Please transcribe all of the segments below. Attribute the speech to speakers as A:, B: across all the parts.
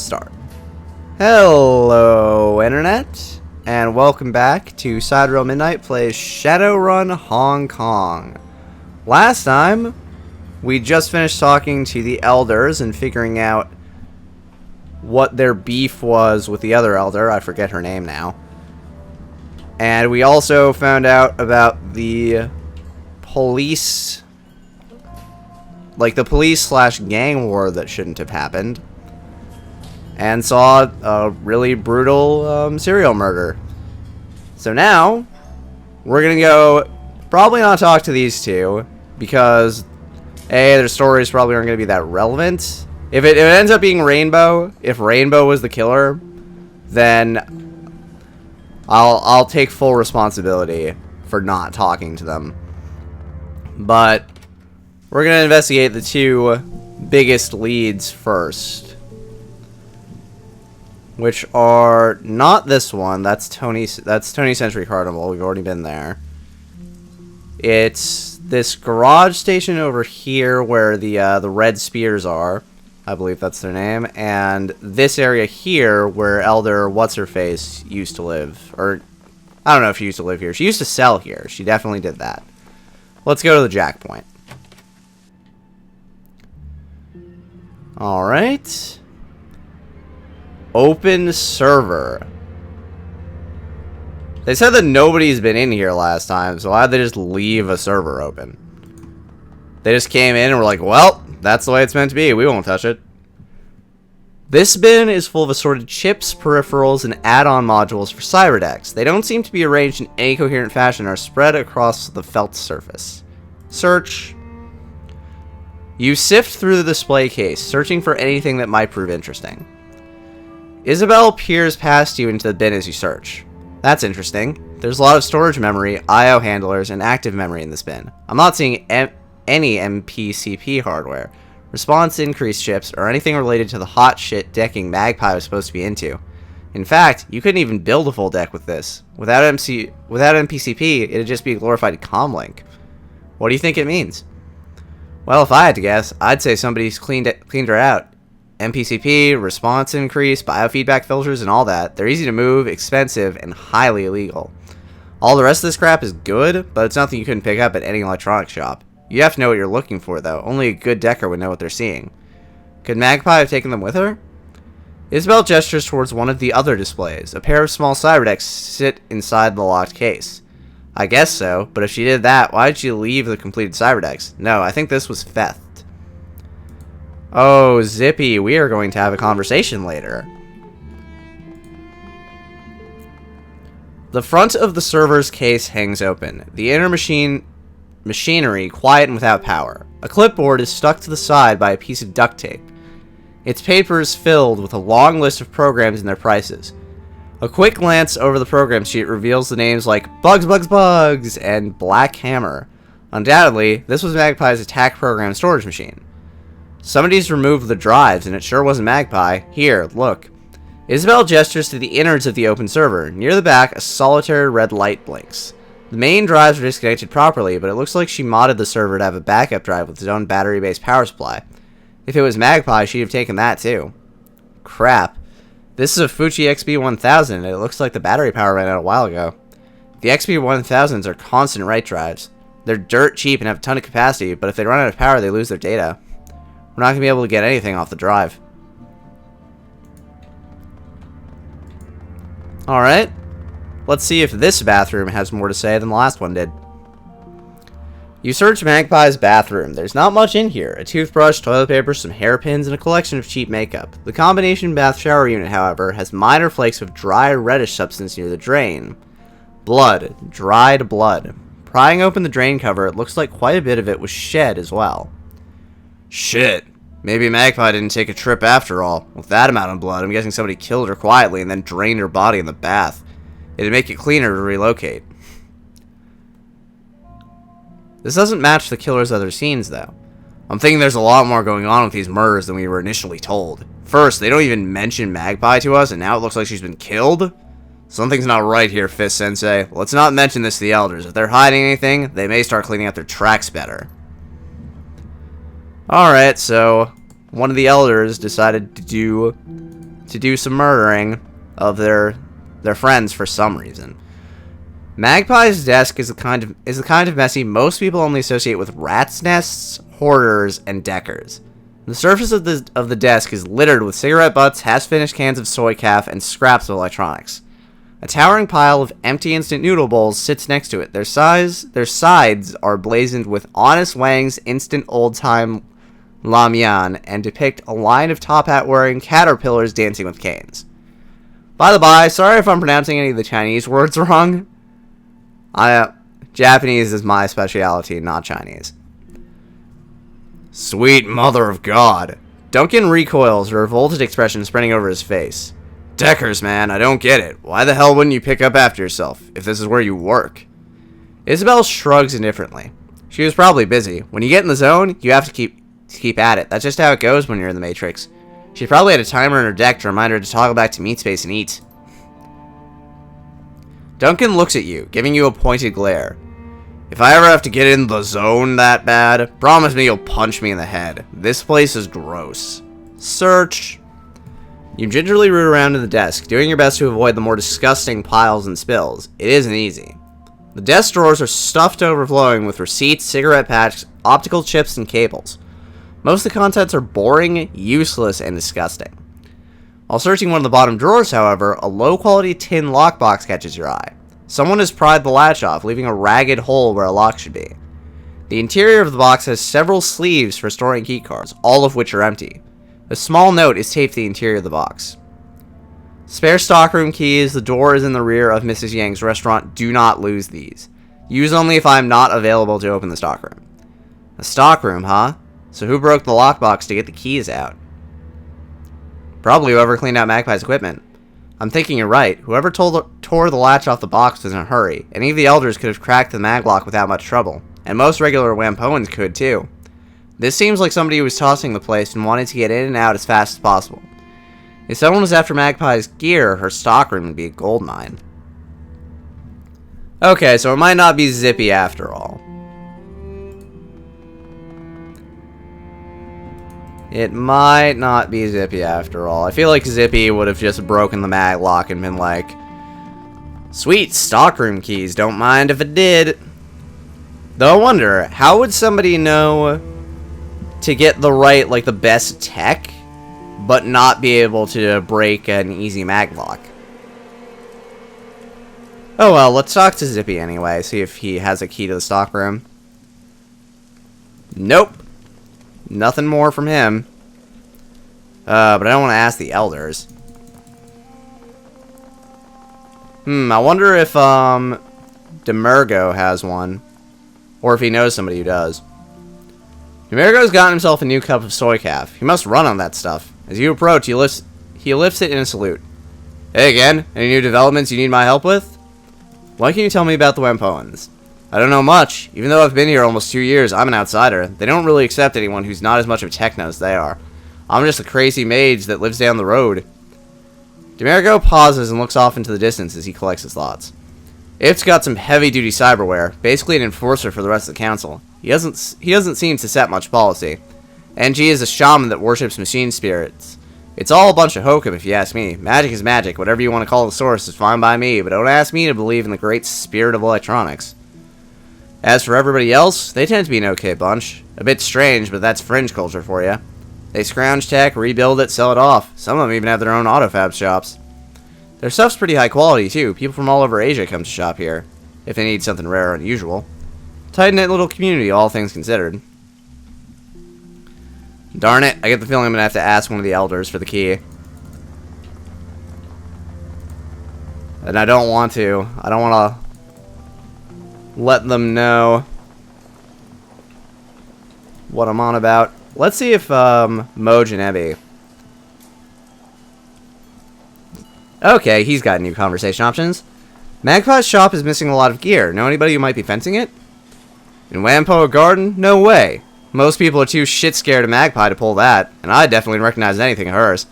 A: start. Hello, Internet, and welcome back to Sidereal Midnight plays Shadowrun Hong Kong. Last time, we just finished talking to the elders and figuring out what their beef was with the other elder. I forget her name now. And we also found out about the police, like the police/gang war that shouldn't have happened. And saw a really brutal serial murder. So now, we're gonna go, probably not talk to these two, because A, their stories probably aren't gonna be that relevant. If it ends up being Rainbow, if Rainbow was the killer, then I'll take full responsibility for not talking to them. But we're gonna investigate the two biggest leads first, which are not this one. That's Tony Century Carnival. We've already been there. It's this garage station over here where the red spears are. I believe that's their name. And this area here where Elder What's-Her-Face used to live. Or, I don't know if she used to live here. She used to sell here. She definitely did that. Let's go to the Jack Point. Alright. Open server. They said that nobody's been in here last time, so why'd they just leave a server open? They just came in and were like, well, that's the way it's meant to be. We won't touch it. This bin is full of assorted chips, peripherals, and add-on modules for cyberdecks. They don't seem to be arranged in any coherent fashion and are spread across the felt surface. Search. You sift through the display case, searching for anything that might prove interesting. Isabel peers past you into the bin as you search. That's interesting. There's a lot of storage memory, I/O handlers, and active memory in this bin. I'm not seeing any MPCP hardware, response increase chips, or anything related to the hot shit decking Magpie was supposed to be into. In fact, you couldn't even build a full deck with this. Without MPCP, it'd just be a glorified comlink. What do you think it means? Well, if I had to guess, I'd say somebody's cleaned her out. MPCP, response increase, biofeedback filters, and all that. They're easy to move, expensive, and highly illegal. All the rest of this crap is good, but it's nothing you couldn't pick up at any electronics shop. You have to know what you're looking for, though. Only a good decker would know what they're seeing. Could Magpie have taken them with her? Isabel gestures towards one of the other displays. A pair of small cyberdecks sit inside the locked case. I guess so, but if she did that, why did she leave the completed cyberdecks? No, I think this was theft. Oh, Zippy, we are going to have a conversation later. The front of the server's case hangs open. The inner machinery quiet and without power. A clipboard is stuck to the side by a piece of duct tape. Its paper is filled with a long list of programs and their prices. A quick glance over the program sheet reveals the names like Bugs and Black Hammer. Undoubtedly, this was Magpie's attack program storage machine. Somebody's removed the drives, and it sure wasn't Magpie. Here, look. Isabel gestures to the innards of the open server. Near the back, a solitary red light blinks. The main drives are disconnected properly, but it looks like she modded the server to have a backup drive with its own battery-based power supply. If it was Magpie, she'd have taken that too. Crap. This is a Fuji XB1000, and it looks like the battery power ran out a while ago. The XB1000s are constant write drives. They're dirt cheap and have a ton of capacity, but if they run out of power, they lose their data. We're not going to be able to get anything off the drive. Alright. Let's see if this bathroom has more to say than the last one did. You search Magpie's bathroom. There's not much in here. A toothbrush, toilet paper, some hairpins, and a collection of cheap makeup. The combination bath shower unit, however, has minor flakes of dry reddish substance near the drain. Blood. Dried blood. Prying open the drain cover, it looks like quite a bit of it was shed as well. Shit. Maybe Magpie didn't take a trip after all. With that amount of blood, I'm guessing somebody killed her quietly and then drained her body in the bath. It'd make it cleaner to relocate. This doesn't match the killer's other scenes, though. I'm thinking there's a lot more going on with these murders than we were initially told. First, they don't even mention Magpie to us, and now it looks like she's been killed? Something's not right here, Fist-sensei. Let's not mention this to the elders. If they're hiding anything, they may start cleaning out their tracks better. Alright, so one of the elders decided to do to do some murdering of their friends for some reason. Magpie's desk is the kind of messy most people only associate with rats' nests, hoarders, and deckers. The surface of the desk is littered with cigarette butts, half-finished cans of soy calf, and scraps of electronics. A towering pile of empty instant noodle bowls sits next to it. Their sides are blazoned with Honest Wang's instant old-time Lamyan and depict a line of top hat-wearing caterpillars dancing with canes. By the by, sorry if I'm pronouncing any of the Chinese words wrong. Japanese is my specialty, not Chinese. Sweet mother of God. Duncan recoils, a revolted expression spreading over his face. Deckers, man, I don't get it. Why the hell wouldn't you pick up after yourself, if this is where you work? Isabel shrugs indifferently. She was probably busy. When you get in the zone, you have to keep at it. That's just how it goes when you're in the Matrix. She probably had a timer in her deck to remind her to toggle back to meat space and eat. Duncan looks at you, giving you a pointed glare. If I ever have to get in the zone that bad, promise me you'll punch me in the head. This place is gross. Search. You gingerly root around in the desk, doing your best to avoid the more disgusting piles and spills. It isn't easy. The desk drawers are stuffed to overflowing with receipts, cigarette packs, optical chips, and cables. Most of the contents are boring, useless, and disgusting. While searching one of the bottom drawers, however, a low-quality tin lockbox catches your eye. Someone has pried the latch off, leaving a ragged hole where a lock should be. The interior of the box has several sleeves for storing keycards, all of which are empty. A small note is taped to the interior of the box. Spare stockroom keys. The door is in the rear of Mrs. Yang's restaurant. Do not lose these. Use only if I am not available to open the stockroom. A stockroom, huh? So who broke the lockbox to get the keys out? Probably whoever cleaned out Magpie's equipment. I'm thinking you're right. Whoever tore the latch off the box was in a hurry. Any of the elders could have cracked the maglock without much trouble. And most regular Wampoans could, too. This seems like somebody who was tossing the place and wanted to get in and out as fast as possible. If someone was after Magpie's gear, her stockroom would be a gold mine. Okay, so it might not be Zippy after all. It might not be Zippy after all. I feel like Zippy would have just broken the maglock and been like, sweet, stockroom keys, don't mind if it did. Though I wonder, how would somebody know to get the right, like the best tech, but not be able to break an easy maglock? Oh well, let's talk to Zippy anyway, see if he has a key to the stockroom. Nope. Nothing more from him. But I don't want to ask the elders. I wonder if, Demergo has one. Or if he knows somebody who does. Demergo's gotten himself a new cup of soy calf. He must run on that stuff. As you approach, he lifts it in a salute. Hey again, any new developments you need my help with? What can you tell me about the Wampoans? I don't know much. Even though I've been here almost 2 years, I'm an outsider. They don't really accept anyone who's not as much of a techno as they are. I'm just a crazy mage that lives down the road. Demergo pauses and looks off into the distance as he collects his thoughts. If's got some heavy-duty cyberware, basically an enforcer for the rest of the council. He doesn't seem to set much policy. NG is a shaman that worships machine spirits. It's all a bunch of hokum if you ask me. Magic is magic. Whatever you want to call the source is fine by me, but don't ask me to believe in the great spirit of electronics. As for everybody else, they tend to be an okay bunch. A bit strange, but that's fringe culture for you. They scrounge tech, rebuild it, sell it off. Some of them even have their own autofab shops. Their stuff's pretty high quality, too. People from all over Asia come to shop here, if they need something rare or unusual. Tight-knit little community, all things considered. Darn it, I get the feeling I'm going to have to ask one of the elders for the key. And I don't want to. I don't want to let them know what I'm on about. Let's see if Moj and Ebby. Okay, he's got new conversation options. Magpie's shop is missing a lot of gear. Know anybody who might be fencing it? In Wampoa Garden? No way. Most people are too shit scared of Magpie to pull that, and I definitely recognize anything of hers.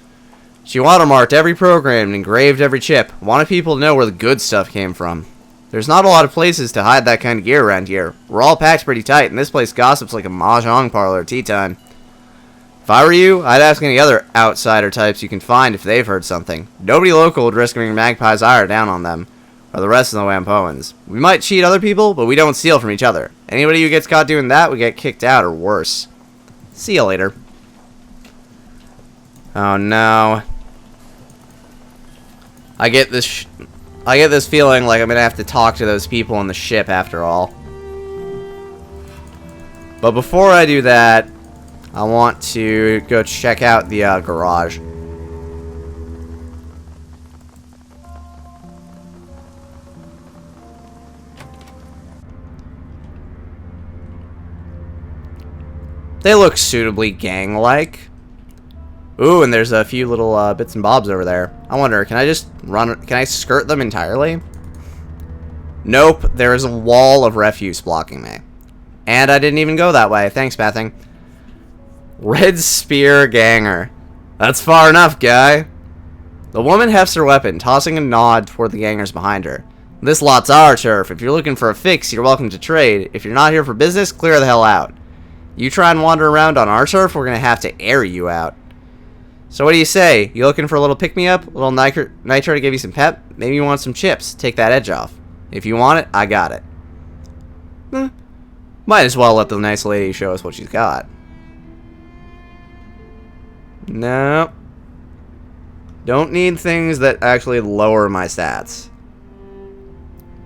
A: She watermarked every program and engraved every chip. Wanted people to know where the good stuff came from. There's not a lot of places to hide that kind of gear around here. We're all packed pretty tight, and this place gossips like a mahjong parlor at tea time. If I were you, I'd ask any other outsider types you can find if they've heard something. Nobody local would risk bringing Magpie's ire down on them, or the rest of the Wampoans. We might cheat other people, but we don't steal from each other. Anybody who gets caught doing that would get kicked out or worse. See you later. Oh no. I get this feeling like I'm gonna have to talk to those people on the ship after all. But before I do that, I want to go check out the garage. They look suitably gang-like. Ooh, and there's a few little bits and bobs over there. I wonder, can I skirt them entirely? Nope, there is a wall of refuse blocking me. And I didn't even go that way. Thanks, Bething. Red Spear Ganger. That's far enough, guy. The woman hefts her weapon, tossing a nod toward the gangers behind her. This lot's our turf. If you're looking for a fix, you're welcome to trade. If you're not here for business, clear the hell out. You try and wander around on our turf, we're gonna have to air you out. So what do you say? You looking for a little pick-me-up? A little nitro to give you some pep? Maybe you want some chips. Take that edge off. If you want it, I got it. Might as well let the nice lady show us what she's got. No. Don't need things that actually lower my stats.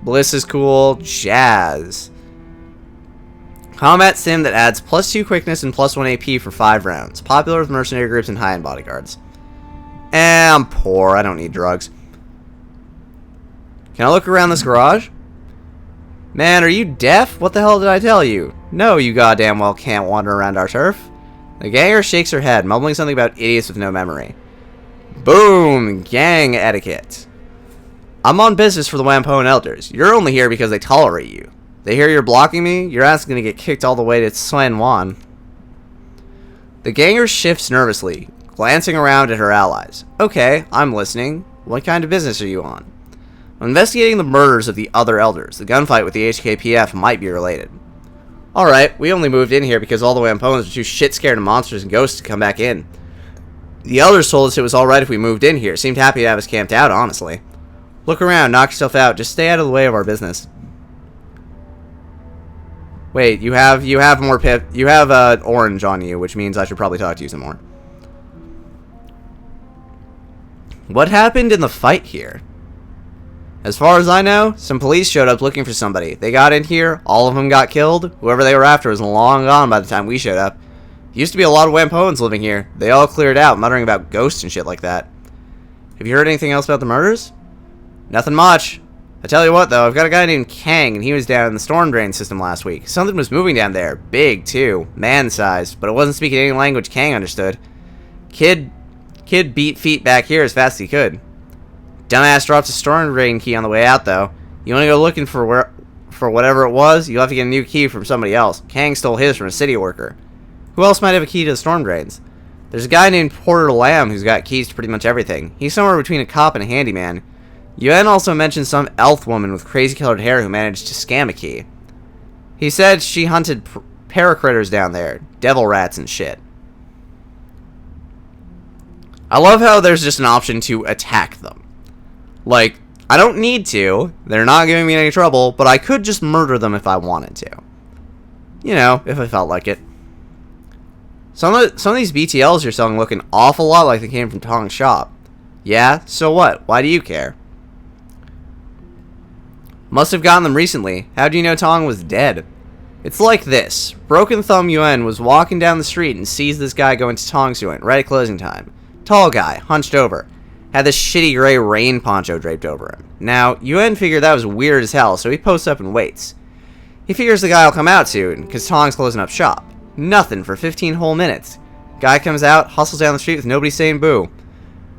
A: Bliss is cool. Jazz. Combat sim that adds +2 quickness and +1 AP for 5 rounds. Popular with mercenary groups and high-end bodyguards. I'm poor. I don't need drugs. Can I look around this garage? Man, are you deaf? What the hell did I tell you? No, you goddamn well can't wander around our turf. The ganger shakes her head, mumbling something about idiots with no memory. Boom! Gang etiquette. I'm on business for the Wampoan elders. You're only here because they tolerate you. They hear you're blocking me, you're asking to get kicked all the way to San Juan. The ganger shifts nervously, glancing around at her allies. Okay, I'm listening. What kind of business are you on? I'm investigating the murders of the other elders. The gunfight with the HKPF might be related. Alright, we only moved in here because all the Wampoans are too shit scared of monsters and ghosts to come back in. The elders told us it was alright if we moved in here. Seemed happy to have us camped out, honestly. Look around, knock yourself out. Just stay out of the way of our business. Wait, you have more pip. You have orange on you, which means I should probably talk to you some more. What happened in the fight here? As far as I know, some police showed up looking for somebody. They got in here, all of them got killed. Whoever they were after was long gone by the time we showed up. Used to be a lot of Wampoans living here. They all cleared out, muttering about ghosts and shit like that. Have you heard anything else about the murders? Nothing much. I tell you what, though, I've got a guy named Kang, and he was down in the storm drain system last week. Something was moving down there. Big, too. Man-sized. But it wasn't speaking any language Kang understood. Kid beat feet back here as fast as he could. Dumbass dropped a storm drain key on the way out, though. You want to go looking for whatever it was, you'll have to get a new key from somebody else. Kang stole his from a city worker. Who else might have a key to the storm drains? There's a guy named Porter Lamb who's got keys to pretty much everything. He's somewhere between a cop and a handyman. Yuen also mentioned some elf woman with crazy colored hair who managed to scam a key. He said she hunted paracritters down there. Devil rats and shit. I love how there's just an option to attack them. Like, I don't need to. They're not giving me any trouble, but I could just murder them if I wanted to. You know, if I felt like it. Some of these BTLs you're selling look an awful lot like they came from Tong's shop. Yeah, so what? Why do you care? Must have gotten them recently. How do you know Tong was dead? It's like this. Broken Thumb Yuen was walking down the street and sees this guy going to Tong's joint right at closing time. Tall guy, hunched over. Had this shitty gray rain poncho draped over him. Now, Yuen figured that was weird as hell, so he posts up and waits. He figures the guy will come out soon, because Tong's closing up shop. Nothing for 15 whole minutes. Guy comes out, hustles down the street with nobody saying boo.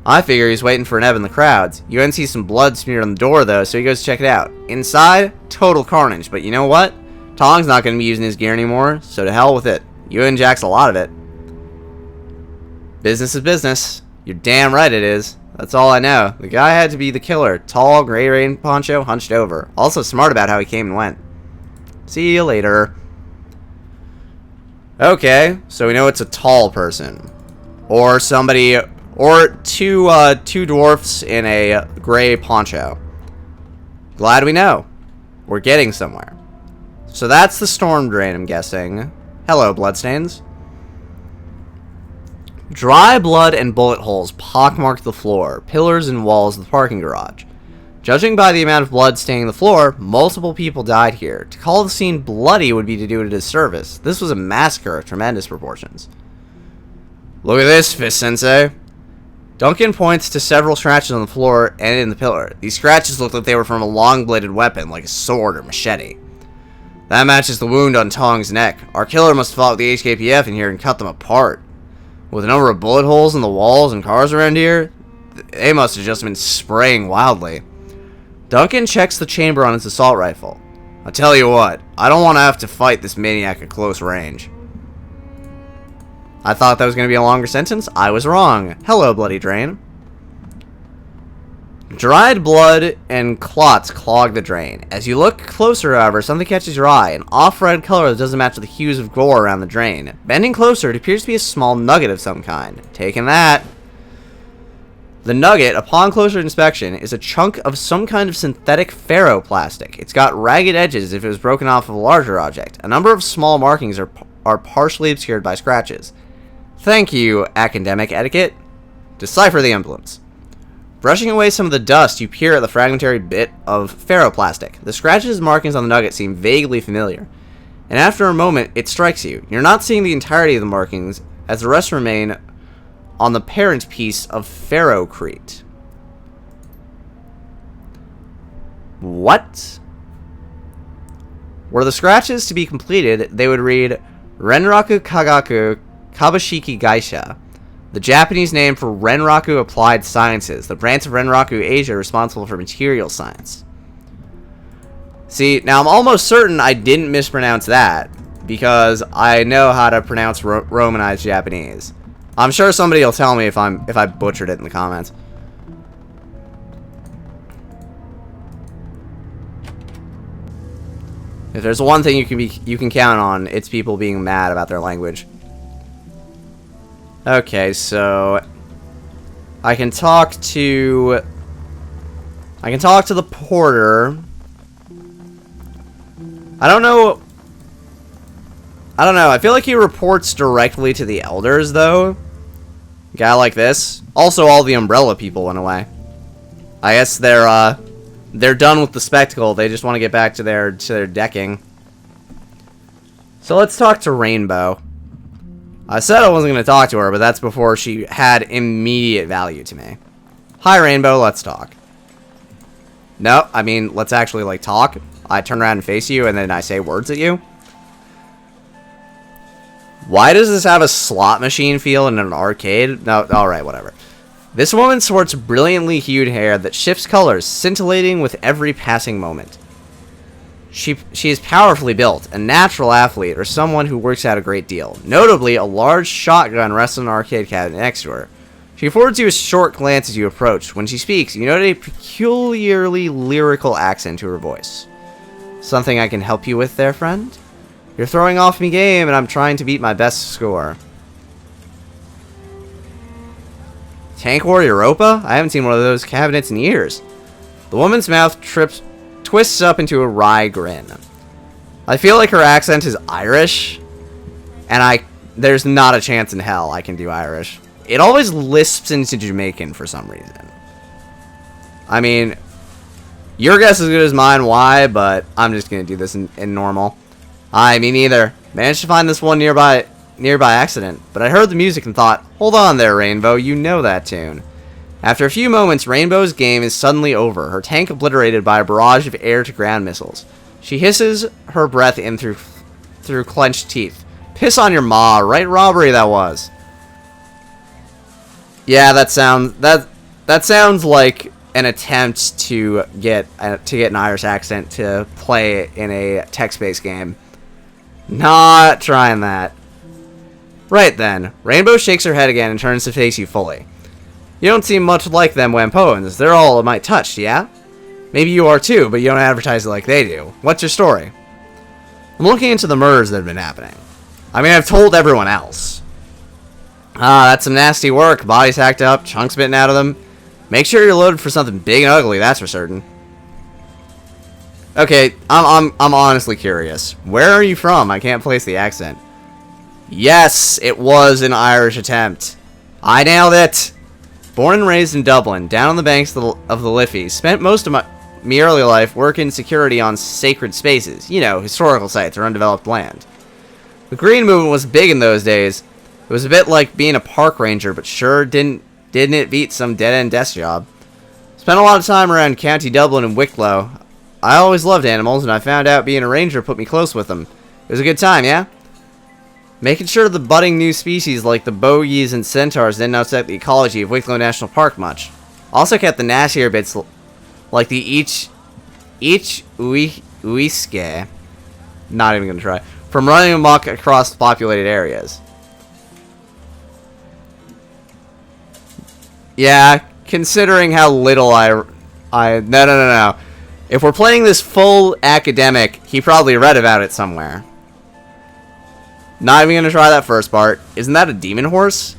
A: I figure he's waiting for an ebb in the crowds. Yuen sees some blood smeared on the door, though, so he goes to check it out. Inside, total carnage, but you know what? Tong's not going to be using his gear anymore, so to hell with it. Yuen jacks a lot of it. Business is business. You're damn right it is. That's all I know. The guy had to be the killer. Tall, gray rain poncho, hunched over. Also smart about how he came and went. See you later. Okay, so we know it's a tall person. Or somebody, or two dwarfs in a gray poncho. Glad we know. We're getting somewhere. So that's the storm drain, I'm guessing. Hello, bloodstains. Dry blood and bullet holes pockmarked the floor, pillars, and walls of the parking garage. Judging by the amount of blood staining the floor, multiple people died here. To call the scene bloody would be to do it a disservice. This was a massacre of tremendous proportions. Look at this, Fist-sensei. Duncan points to several scratches on the floor and in the pillar. These scratches looked like they were from a long-bladed weapon, like a sword or machete. That matches the wound on Tong's neck. Our killer must have fought with the HKPF in here and cut them apart. With a number of bullet holes in the walls and cars around here, they must have just been spraying wildly. Duncan checks the chamber on his assault rifle. I'll tell you what, I don't want to have to fight this maniac at close range. I thought that was going to be a longer sentence. I was wrong. Hello, bloody drain. Dried blood and clots clog the drain. As you look closer, however, something catches your eye. An off-red color that doesn't match the hues of gore around the drain. Bending closer, it appears to be a small nugget of some kind. Taking that. The nugget, upon closer inspection, is a chunk of some kind of synthetic ferroplastic. It's got ragged edges as if it was broken off of a larger object. A number of small markings are partially obscured by scratches. Thank you, academic etiquette. Decipher the emblems. Brushing away some of the dust, you peer at the fragmentary bit of ferroplastic. The scratches and markings on the nugget seem vaguely familiar. And after a moment, it strikes you. You're not seeing the entirety of the markings, as the rest remain on the parent piece of ferrocrete. What? Were the scratches to be completed, they would read Renraku Kagaku Kabashiki Gaisha, the Japanese name for Renraku Applied Sciences, the branch of Renraku Asia responsible for material science. See, now I'm almost certain I didn't mispronounce that, because I know how to pronounce Romanized Japanese. I'm sure somebody will tell me if I butchered it in the comments. If there's one thing you can count on, it's people being mad about their language. Okay, so I can talk to the porter. I don't know. I feel like he reports directly to the elders, though. A guy like this. Also, all the umbrella people went away. I guess they're done with the spectacle. They just want to get back to their decking. So let's talk to Rainbow. I said I wasn't going to talk to her, but that's before she had immediate value to me. Hi, Rainbow. Let's talk. No, I mean, let's actually, like, talk. I turn around and face you, and then I say words at you. Why does this have a slot machine feel in an arcade? No, alright, whatever. This woman sports brilliantly hued hair that shifts colors, scintillating with every passing moment. She is powerfully built, a natural athlete, or someone who works out a great deal. Notably, a large shotgun rests on an arcade cabinet next to her. She affords you a short glance as you approach. When she speaks, you note a peculiarly lyrical accent to her voice. Something I can help you with there, friend? You're throwing off me game, and I'm trying to beat my best score. Tank War Europa? I haven't seen one of those cabinets in years. The woman's mouth twists up into a wry grin. I feel like her accent is Irish, and there's not a chance in hell I can do Irish. It always lisps into Jamaican for some reason. I mean, your guess is as good as mine why, but I'm just going to do this in normal. Me neither. Managed to find this one nearby accident, but I heard the music and thought, hold on there, Rainbow, you know that tune. After a few moments, Rainbow's game is suddenly over, her tank obliterated by a barrage of air-to-ground missiles. She hisses her breath in through clenched teeth. Piss on your ma, right robbery that was. Yeah, that sounds like an attempt to get an Irish accent to play in a text-based game. Not trying that. Right then, Rainbow shakes her head again and turns to face you fully. You don't seem much like them Wampoans. They're all a mite touched, yeah? Maybe you are too, but you don't advertise it like they do. What's your story? I'm looking into the murders that have been happening. I mean, I've told everyone else. That's some nasty work. Bodies hacked up, chunks bitten out of them. Make sure you're loaded for something big and ugly, that's for certain. Okay, I'm honestly curious. Where are you from? I can't place the accent. Yes, it was an Irish attempt. I nailed it. Born and raised in Dublin, down on the banks of the Liffey, spent most of my early life working security on sacred spaces. You know, historical sites or undeveloped land. The green movement was big in those days. It was a bit like being a park ranger, but sure didn't it beat some dead-end desk job. Spent a lot of time around County Dublin and Wicklow. I always loved animals, and I found out being a ranger put me close with them. It was a good time, yeah? Making sure the budding new species like the bogies and centaurs didn't upset the ecology of Wicklow National Park much. Also kept the nastier bits like the uiske, not even gonna try, from running amok across populated areas. Yeah, considering how little no. If we're playing this full academic, he probably read about it somewhere. Not even gonna try that first part. Isn't that a demon horse?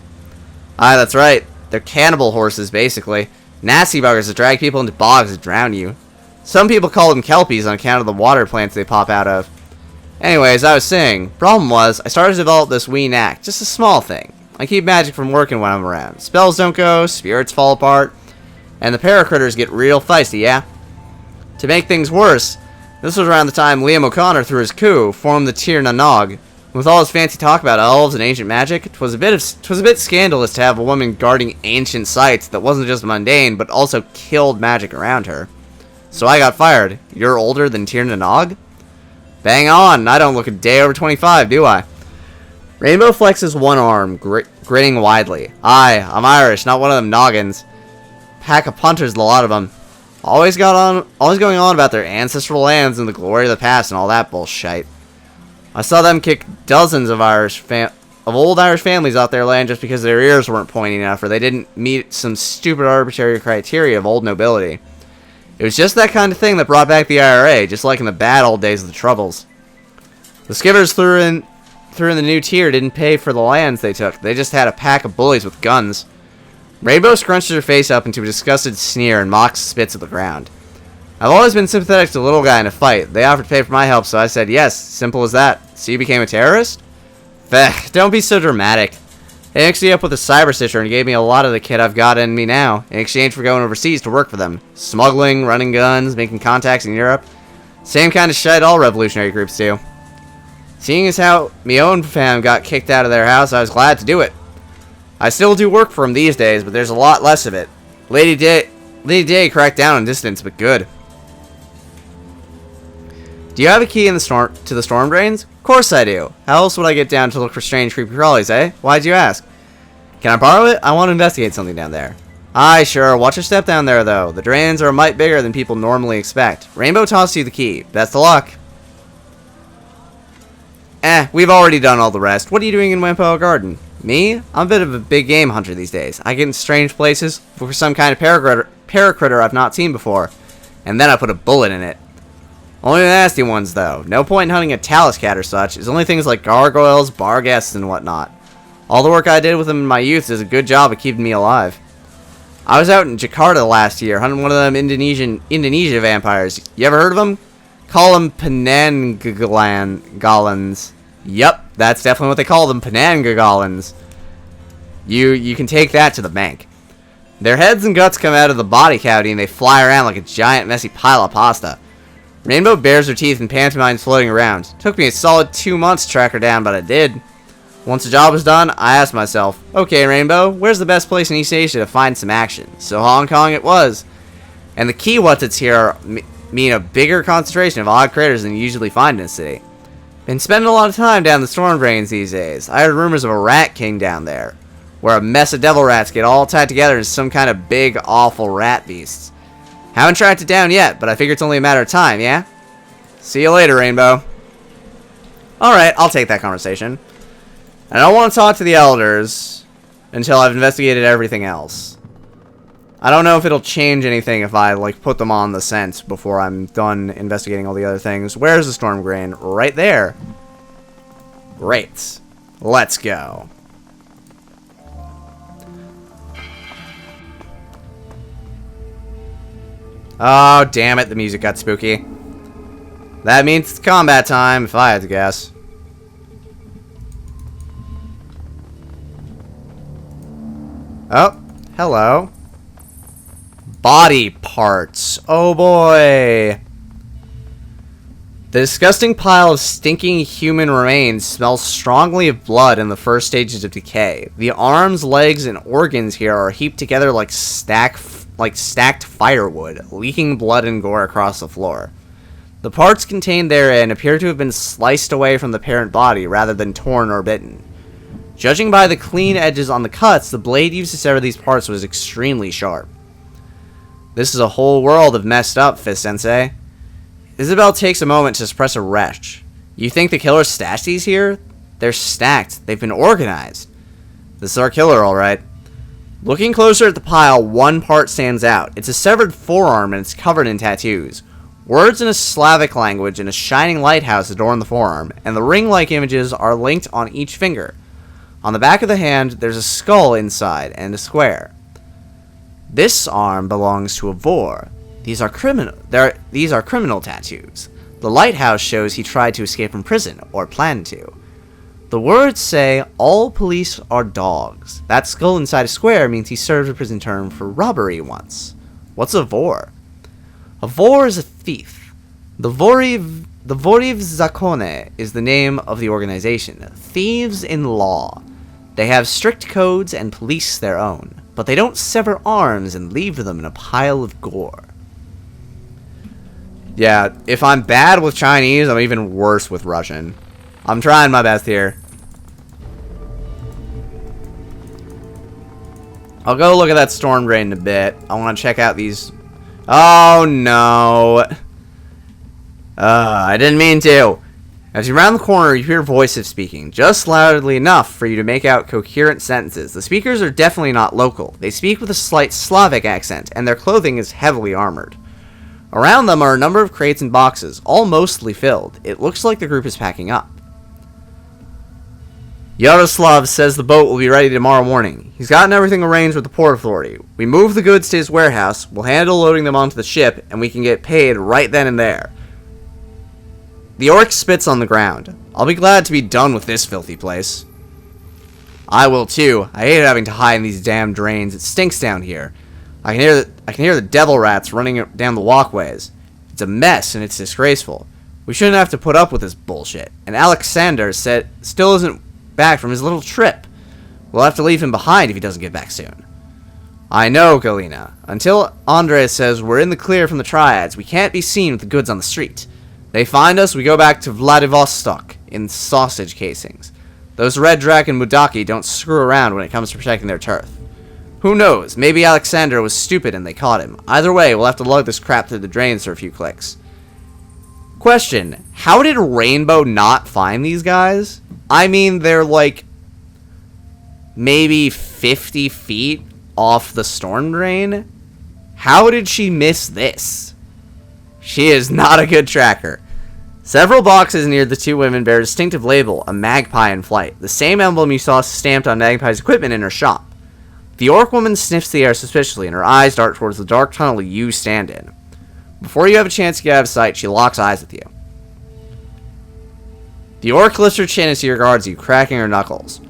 A: That's right. They're cannibal horses, basically. Nasty buggers that drag people into bogs and drown you. Some people call them kelpies on account of the water plants they pop out of. Anyways, I was saying, problem was, I started to develop this wee knack. Just a small thing. I keep magic from working when I'm around. Spells don't go, spirits fall apart, and the paracritters get real feisty, yeah? To make things worse, this was around the time Liam O'Connor, through his coup, formed the Tir na Nog. With all his fancy talk about elves and ancient magic, it was a bit scandalous to have a woman guarding ancient sites that wasn't just mundane, but also killed magic around her. So I got fired. You're older than Tir na Nog? Bang on, I don't look a day over 25, do I? Rainbow flexes one arm, grinning widely. Aye, I'm Irish, not one of them noggins. Pack of punters, a lot of them. Always going on about their ancestral lands and the glory of the past and all that bullshit. I saw them kick dozens of old Irish families out their land just because their ears weren't pointy enough or they didn't meet some stupid arbitrary criteria of old nobility. It was just that kind of thing that brought back the IRA, just like in the bad old days of the Troubles. The skippers threw in the new tier didn't pay for the lands they took. They just had a pack of bullies with guns. Rainbow scrunched her face up into a disgusted sneer and Mox spits at the ground. I've always been sympathetic to the little guy in a fight. They offered to pay for my help, so I said yes. Simple as that. So you became a terrorist? Feh, don't be so dramatic. They mixed me up with a cyber stitcher and gave me a lot of the kit I've got in me now, in exchange for going overseas to work for them. Smuggling, running guns, making contacts in Europe. Same kind of shit all revolutionary groups do. Seeing as how me own fam got kicked out of their house, I was glad to do it. I still do work for them these days, but there's a lot less of it. Lady Day cracked down on distance, but good. Do you have a key in to the storm drains? Of course I do. How else would I get down to look for strange creepy crawlies, eh? Why'd you ask? Can I borrow it? I want to investigate something down there. Aye, sure. Watch your step down there, though. The drains are a mite bigger than people normally expect. Rainbow tossed you the key. Best of luck. We've already done all the rest. What are you doing in Wampoa Garden? Me? I'm a bit of a big game hunter these days. I get in strange places for some kind of paracritter I've not seen before. And then I put a bullet in it. Only the nasty ones, though. No point in hunting a talus cat or such. It's only things like gargoyles, barghests, and whatnot. All the work I did with them in my youth does a good job of keeping me alive. I was out in Jakarta last year, hunting one of them Indonesia vampires. You ever heard of them? Call them Penanggalans. Yep, that's definitely what they call them, Penanggalans. You can take that to the bank. Their heads and guts come out of the body cavity and they fly around like a giant messy pile of pasta. Rainbow bares her teeth and pantomimes floating around. Took me a solid 2 months to track her down, but I did. Once the job was done, I asked myself, okay, Rainbow, where's the best place in East Asia to find some action? So Hong Kong it was. And the key what's here mean a bigger concentration of odd critters than you usually find in a city. Been spending a lot of time down the storm drains these days. I heard rumors of a rat king down there, where a mess of devil rats get all tied together into some kind of big, awful rat beasts. Haven't tracked it down yet, but I figure it's only a matter of time, yeah? See you later, Rainbow. Alright, I'll take that conversation. I don't want to talk to the elders until I've investigated everything else. I don't know if it'll change anything if I, like, put them on the scent before I'm done investigating all the other things. Where's the storm grain? Right there. Great. Let's go. Oh, damn it. The music got spooky. That means it's combat time, if I had to guess. Oh, hello. Body parts. Oh boy. The disgusting pile of stinking human remains smells strongly of blood in the first stages of decay. The arms, legs, and organs here are heaped together like stacked firewood, leaking blood and gore across the floor. The parts contained therein appear to have been sliced away from the parent body rather than torn or bitten. Judging by the clean edges on the cuts, the blade used to sever these parts was extremely sharp. This is a whole world of messed up, Fist-sensei. Isabel takes a moment to suppress a retch. You think the killer stashed these here? They're stacked. They've been organized. This is our killer, alright. Looking closer at the pile, one part stands out. It's a severed forearm and it's covered in tattoos. Words in a Slavic language and a shining lighthouse adorn the forearm, and the ring-like images are linked on each finger. On the back of the hand, there's a skull inside and a square. This arm belongs to a Vor. These are criminal tattoos. The lighthouse shows he tried to escape from prison, or planned to. The words say, all police are dogs. That skull inside a square means he served a prison term for robbery once. What's a Vor? A Vor is a thief. The Voriv Zakone is the name of the organization. Thieves in law. They have strict codes and police their own, but they don't sever arms and leave them in a pile of gore. Yeah, if I'm bad with Chinese, I'm even worse with Russian. I'm trying my best here. I'll go look at that storm drain in a bit. I want to check out these... Oh, no. I didn't mean to. As you round the corner, you hear voices speaking, just loudly enough for you to make out coherent sentences. The speakers are definitely not local. They speak with a slight Slavic accent, and their clothing is heavily armored. Around them are a number of crates and boxes, all mostly filled. It looks like the group is packing up. Yaroslav says the boat will be ready tomorrow morning. He's gotten everything arranged with the Port Authority. We move the goods to his warehouse, we'll handle loading them onto the ship, and we can get paid right then and there. The orc spits on the ground. I'll be glad to be done with this filthy place. I will too. I hate having to hide in these damn drains. It stinks down here. I can hear the devil rats running down the walkways. It's a mess and it's disgraceful. We shouldn't have to put up with this bullshit. And Alexander still isn't back from his little trip. We'll have to leave him behind if he doesn't get back soon. I know, Galina. Until Andres says we're in the clear from the triads, we can't be seen with the goods on the street. They find us, we go back to Vladivostok in sausage casings. Those Red Dragon Mudaki don't screw around when it comes to protecting their turf. Who knows? Maybe Alexander was stupid and they caught him. Either way, we'll have to lug this crap through the drains for a few clicks. Question. How did Rainbow not find these guys? I mean, they're like... maybe 50 feet off the storm drain? How did she miss this? She is not a good tracker. Several boxes near the two women bear a distinctive label, a magpie in flight. The same emblem you saw stamped on Magpie's equipment in her shop. The orc woman sniffs the air suspiciously, and her eyes dart towards the dark tunnel you stand in. Before you have a chance to get out of sight, she locks eyes with you. The orc lifts her chin as she regards you, cracking her knuckles.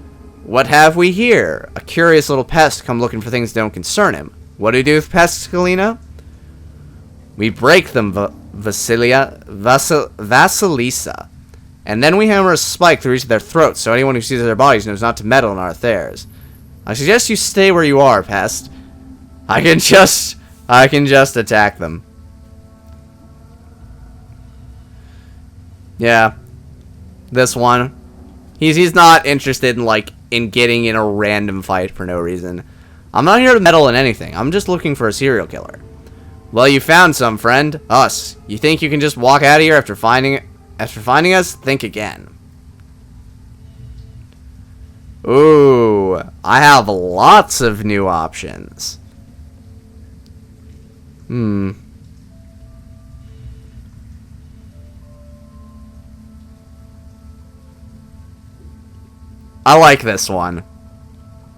A: What have we here? A curious little pest come looking for things that don't concern him. What do you do with pests, Galina? We break them, Vasilisa, and then we hammer a spike through each of their throats, so anyone who sees their bodies knows not to meddle in our affairs. I suggest you stay where you are, pest. I can just attack them. Yeah. This one. He's not interested in getting in a random fight for no reason. I'm not here to meddle in anything. I'm just looking for a serial killer. Well, you found some, friend. Us. You think you can just walk out of here after finding us? Think again. Ooh, I have lots of new options. I like this one.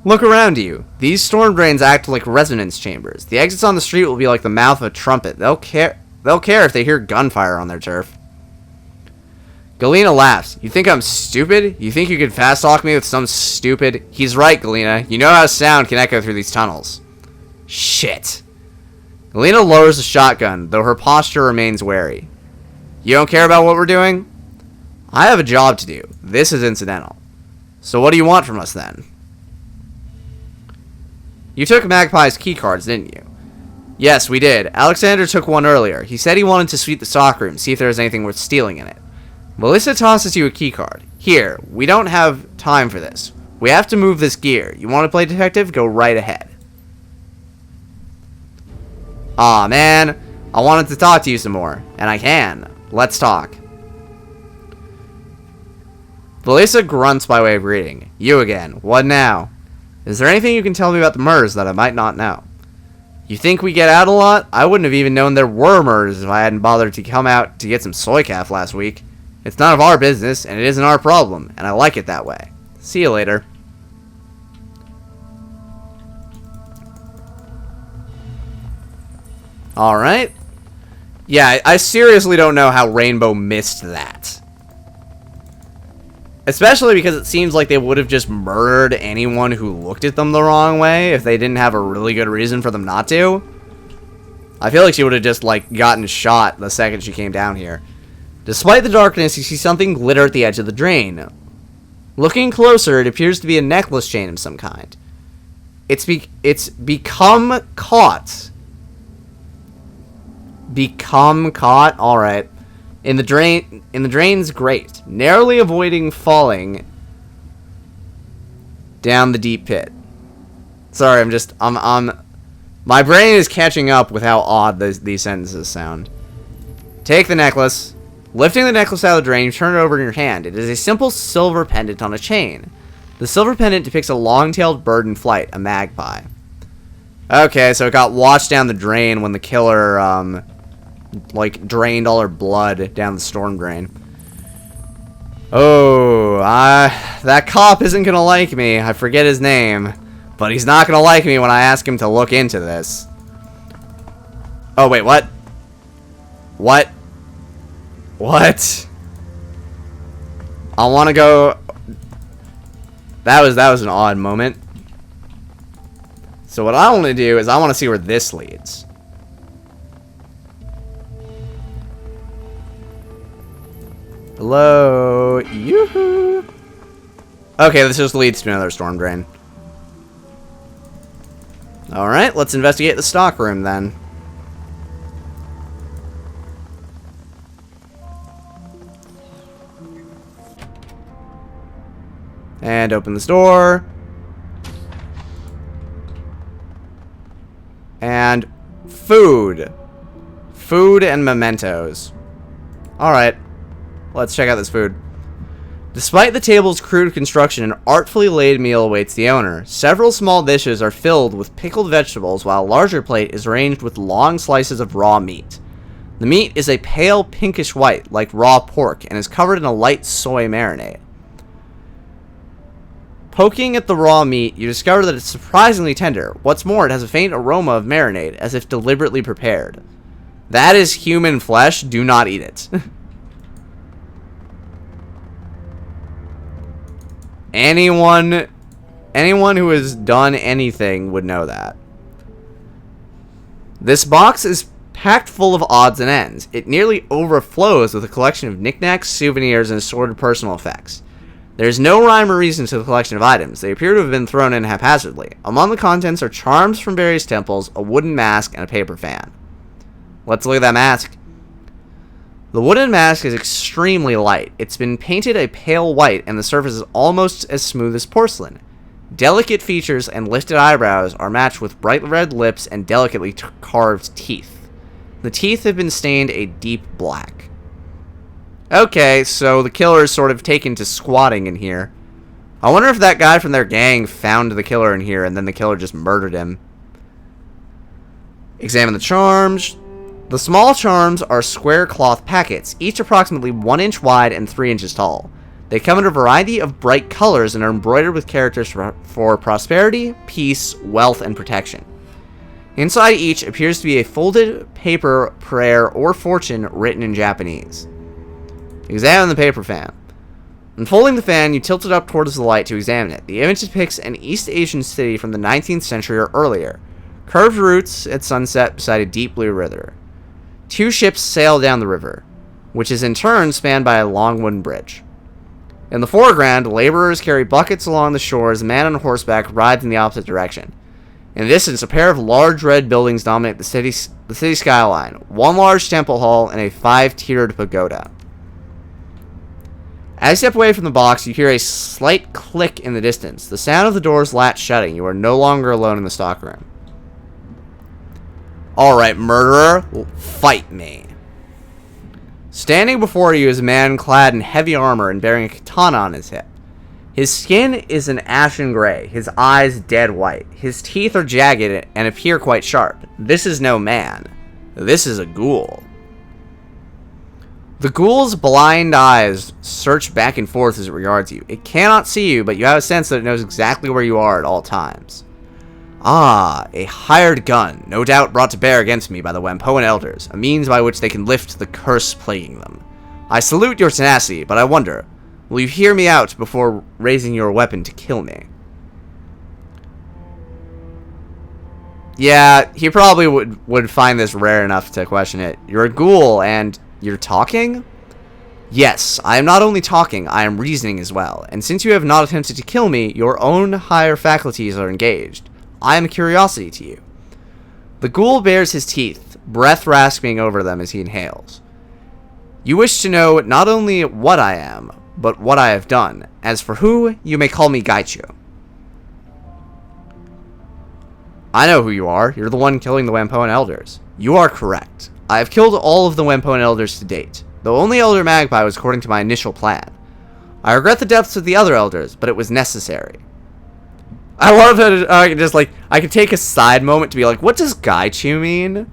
A: Look around you. These storm drains act like resonance chambers. The exits on the street will be like the mouth of a trumpet. They'll care if they hear gunfire on their turf. Galena laughs. You think I'm stupid? You think you could fast talk me with some stupid... He's right, Galena. You know how sound can echo through these tunnels. Shit. Galena lowers the shotgun, though her posture remains wary. You don't care about what we're doing? I have a job to do. This is incidental. So what do you want from us, then? You took Magpie's keycards, didn't you? Yes, we did. Alexander took one earlier. He said he wanted to sweep the stockroom, see if there was anything worth stealing in it. Melissa tosses you a keycard. Here, we don't have time for this. We have to move this gear. You want to play detective? Go right ahead. Aw, man. I wanted to talk to you some more. And I can. Let's talk. Melissa grunts by way of greeting. You again. What now? Is there anything you can tell me about the murders that I might not know? You think we get out a lot? I wouldn't have even known there were murders if I hadn't bothered to come out to get some soy calf last week. It's none of our business, and it isn't our problem, and I like it that way. See you later. Alright. Yeah, I seriously don't know how Rainbow missed that. Especially because it seems like they would have just murdered anyone who looked at them the wrong way if they didn't have a really good reason for them not to. I feel like she would have just, like, gotten shot the second she came down here. Despite the darkness, you see something glitter at the edge of the drain. Looking closer, it appears to be a necklace chain of some kind. It's become caught. Become caught? Alright. In the drain's grate, narrowly avoiding falling down the deep pit. Sorry, I'm my brain is catching up with how odd these sentences sound. Take the necklace. Lifting the necklace out of the drain, you turn it over in your hand. It is a simple silver pendant on a chain. The silver pendant depicts a long-tailed bird in flight, a magpie. Okay, so it got washed down the drain when the killer, like, drained all her blood down the storm drain. Oh, that cop isn't gonna like me. I forget his name. But he's not gonna like me when I ask him to look into this. Oh, wait, what? What? What? I want to go... That was an odd moment. So what I want to do is I want to see where this leads. Hello? Yoo-hoo! Okay, this just leads to another storm drain. Alright, let's investigate the stockroom then. And open this door. And food. Food and mementos. Alright. Let's check out this food. Despite the table's crude construction, an artfully laid meal awaits the owner. Several small dishes are filled with pickled vegetables, while a larger plate is arranged with long slices of raw meat. The meat is a pale pinkish white, like raw pork, and is covered in a light soy marinade. Poking at the raw meat, you discover that it's surprisingly tender. What's more, it has a faint aroma of marinade, as if deliberately prepared. That is human flesh. Do not eat it. Anyone who has done anything would know that. This box is packed full of odds and ends. It nearly overflows with a collection of knickknacks, souvenirs, and assorted personal effects. There is no rhyme or reason to the collection of items. They appear to have been thrown in haphazardly. Among the contents are charms from various temples, a wooden mask, and a paper fan. Let's look at that mask. The wooden mask is extremely light. It's been painted a pale white, and the surface is almost as smooth as porcelain. Delicate features and lifted eyebrows are matched with bright red lips and delicately carved teeth. The teeth have been stained a deep black. Okay, so the killer is sort of taken to squatting in here. I wonder if that guy from their gang found the killer in here and then the killer just murdered him. Examine the charms. The small charms are square cloth packets, each approximately 1 inch wide and 3 inches tall. They come in a variety of bright colors and are embroidered with characters for prosperity, peace, wealth, and protection. Inside each appears to be a folded paper prayer or fortune written in Japanese. Examine the paper fan. Unfolding the fan, you tilt it up towards the light to examine it. The image depicts an East Asian city from the 19th century or earlier. Curved routes at sunset beside a deep blue river. 2 ships sail down the river, which is in turn spanned by a long wooden bridge. In the foreground, laborers carry buckets along the shore as a man on horseback rides in the opposite direction. In the distance, a pair of large red buildings dominate the city skyline, 1 large temple hall and a 5-tiered pagoda. As you step away from the box, you hear a slight click in the distance. The sound of the door's latch shutting. You are no longer alone in the stockroom. Alright, murderer, fight me. Standing before you is a man clad in heavy armor and bearing a katana on his hip. His skin is an ashen gray, his eyes dead white. His teeth are jagged and appear quite sharp. This is no man. This is a ghoul. The ghoul's blind eyes search back and forth as it regards you. It cannot see you, but you have a sense that it knows exactly where you are at all times. Ah, a hired gun, no doubt brought to bear against me by the Wampoan elders, a means by which they can lift the curse plaguing them. I salute your tenacity, but I wonder, will you hear me out before raising your weapon to kill me? Yeah, he probably would find this rare enough to question it. You're a ghoul, and you're talking? Yes, I am not only talking, I am reasoning as well, and since you have not attempted to kill me, your own higher faculties are engaged. I am a curiosity to you. The ghoul bares his teeth, breath rasping over them as he inhales. You wish to know not only what I am, but what I have done. As for who, you may call me Gaichu. I know who you are. You're the one killing the Wampoan elders. You are correct. I have killed all of the Wampoan elders to date, though only Elder Magpie was according to my initial plan. I regret the deaths of the other elders, but it was necessary. I love that I could take a side moment to be like, what does Gaichu mean?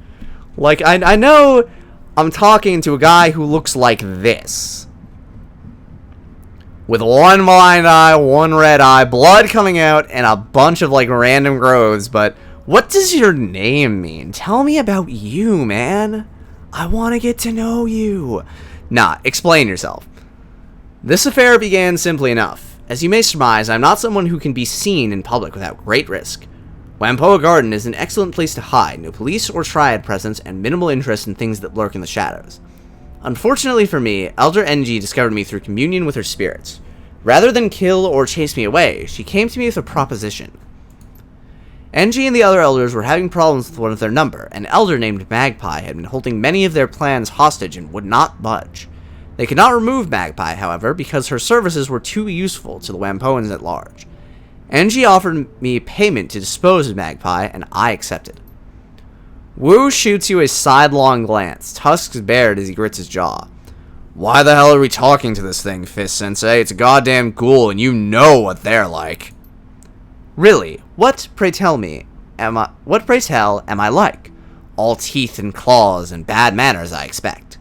A: Like, I know I'm talking to a guy who looks like this. With 1 blind eye, 1 red eye, blood coming out, and a bunch of, like, random growths, but what does your name mean? Tell me about you, man. I want to get to know you. Nah, explain yourself. This affair began simply enough. As you may surmise, I am not someone who can be seen in public without great risk. Wampoa Garden is an excellent place to hide, no police or triad presence, and minimal interest in things that lurk in the shadows. Unfortunately for me, Elder NG discovered me through communion with her spirits. Rather than kill or chase me away, she came to me with a proposition. NG and the other elders were having problems with one of their number. An elder named Magpie had been holding many of their plans hostage and would not budge. They could not remove Magpie, however, because her services were too useful to the Wampoans at large. NG offered me payment to dispose of Magpie, and I accepted. Wu shoots you a sidelong glance, tusks bared as he grits his jaw. Why the hell are we talking to this thing, Fist-sensei? It's a goddamn ghoul, and you know what they're like. Really, what, pray tell, am I like? All teeth and claws and bad manners, I expect.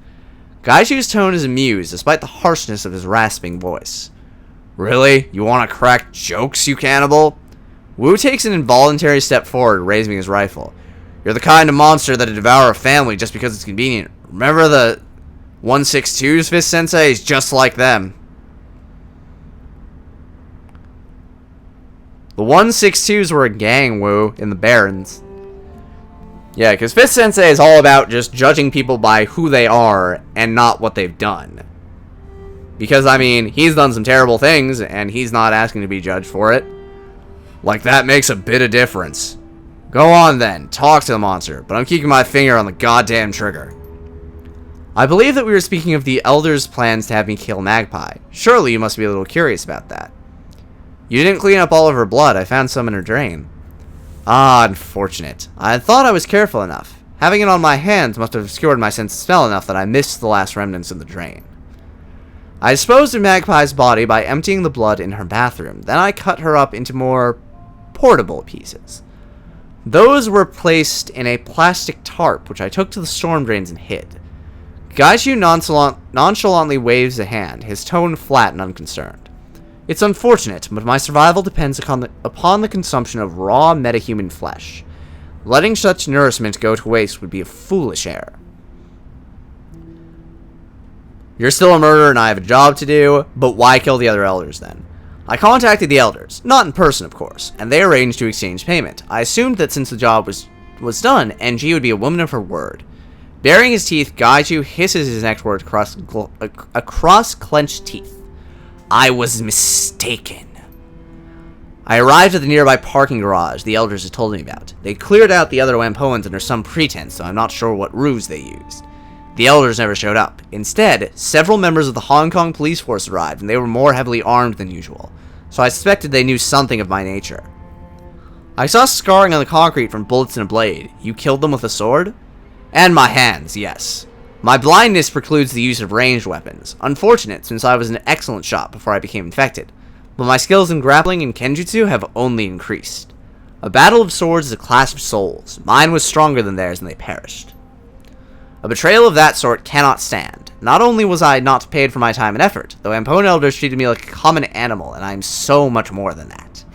A: Gaichu's tone is amused, despite the harshness of his rasping voice. Really? You want to crack jokes, you cannibal? Wu takes an involuntary step forward, raising his rifle. You're the kind of monster that'd devour a family just because it's convenient. Remember the 162s, Fist-sensei? He's just like them. The 162s were a gang, Wu, in the Barrens. Yeah, because Fist-sensei is all about just judging people by who they are and not what they've done. Because, I mean, he's done some terrible things, and he's not asking to be judged for it. Like, that makes a bit of difference. Go on, then. Talk to the monster, but I'm keeping my finger on the goddamn trigger. I believe that we were speaking of the Elder's plans to have me kill Magpie. Surely you must be a little curious about that. You didn't clean up all of her blood. I found some in her drain. Ah, unfortunate. I thought I was careful enough. Having it on my hands must have obscured my sense of smell enough that I missed the last remnants in the drain. I disposed of Magpie's body by emptying the blood in her bathroom. Then I cut her up into more portable pieces. Those were placed in a plastic tarp, which I took to the storm drains and hid. Gaiju nonchalantly waves a hand, his tone flat and unconcerned. It's unfortunate, but my survival depends upon the consumption of raw metahuman flesh. Letting such nourishment go to waste would be a foolish error. You're still a murderer and I have a job to do, but why kill the other elders then? I contacted the elders, not in person of course, and they arranged to exchange payment. I assumed that since the job was done, NG would be a woman of her word. Baring his teeth, Gaiju hisses his next word across clenched teeth. I was mistaken. I arrived at the nearby parking garage the elders had told me about. They cleared out the other Wampoans under some pretense, so I'm not sure what ruse they used. The elders never showed up. Instead, several members of the Hong Kong police force arrived, and they were more heavily armed than usual, so I suspected they knew something of my nature. I saw scarring on the concrete from bullets and a blade. You killed them with a sword? And my hands, yes. My blindness precludes the use of ranged weapons. Unfortunate, since I was an excellent shot before I became infected. But my skills in grappling and kenjutsu have only increased. A battle of swords is a clash of souls. Mine was stronger than theirs, and they perished. A betrayal of that sort cannot stand. Not only was I not paid for my time and effort, the Wampone elders treated me like a common animal, and I am so much more than that.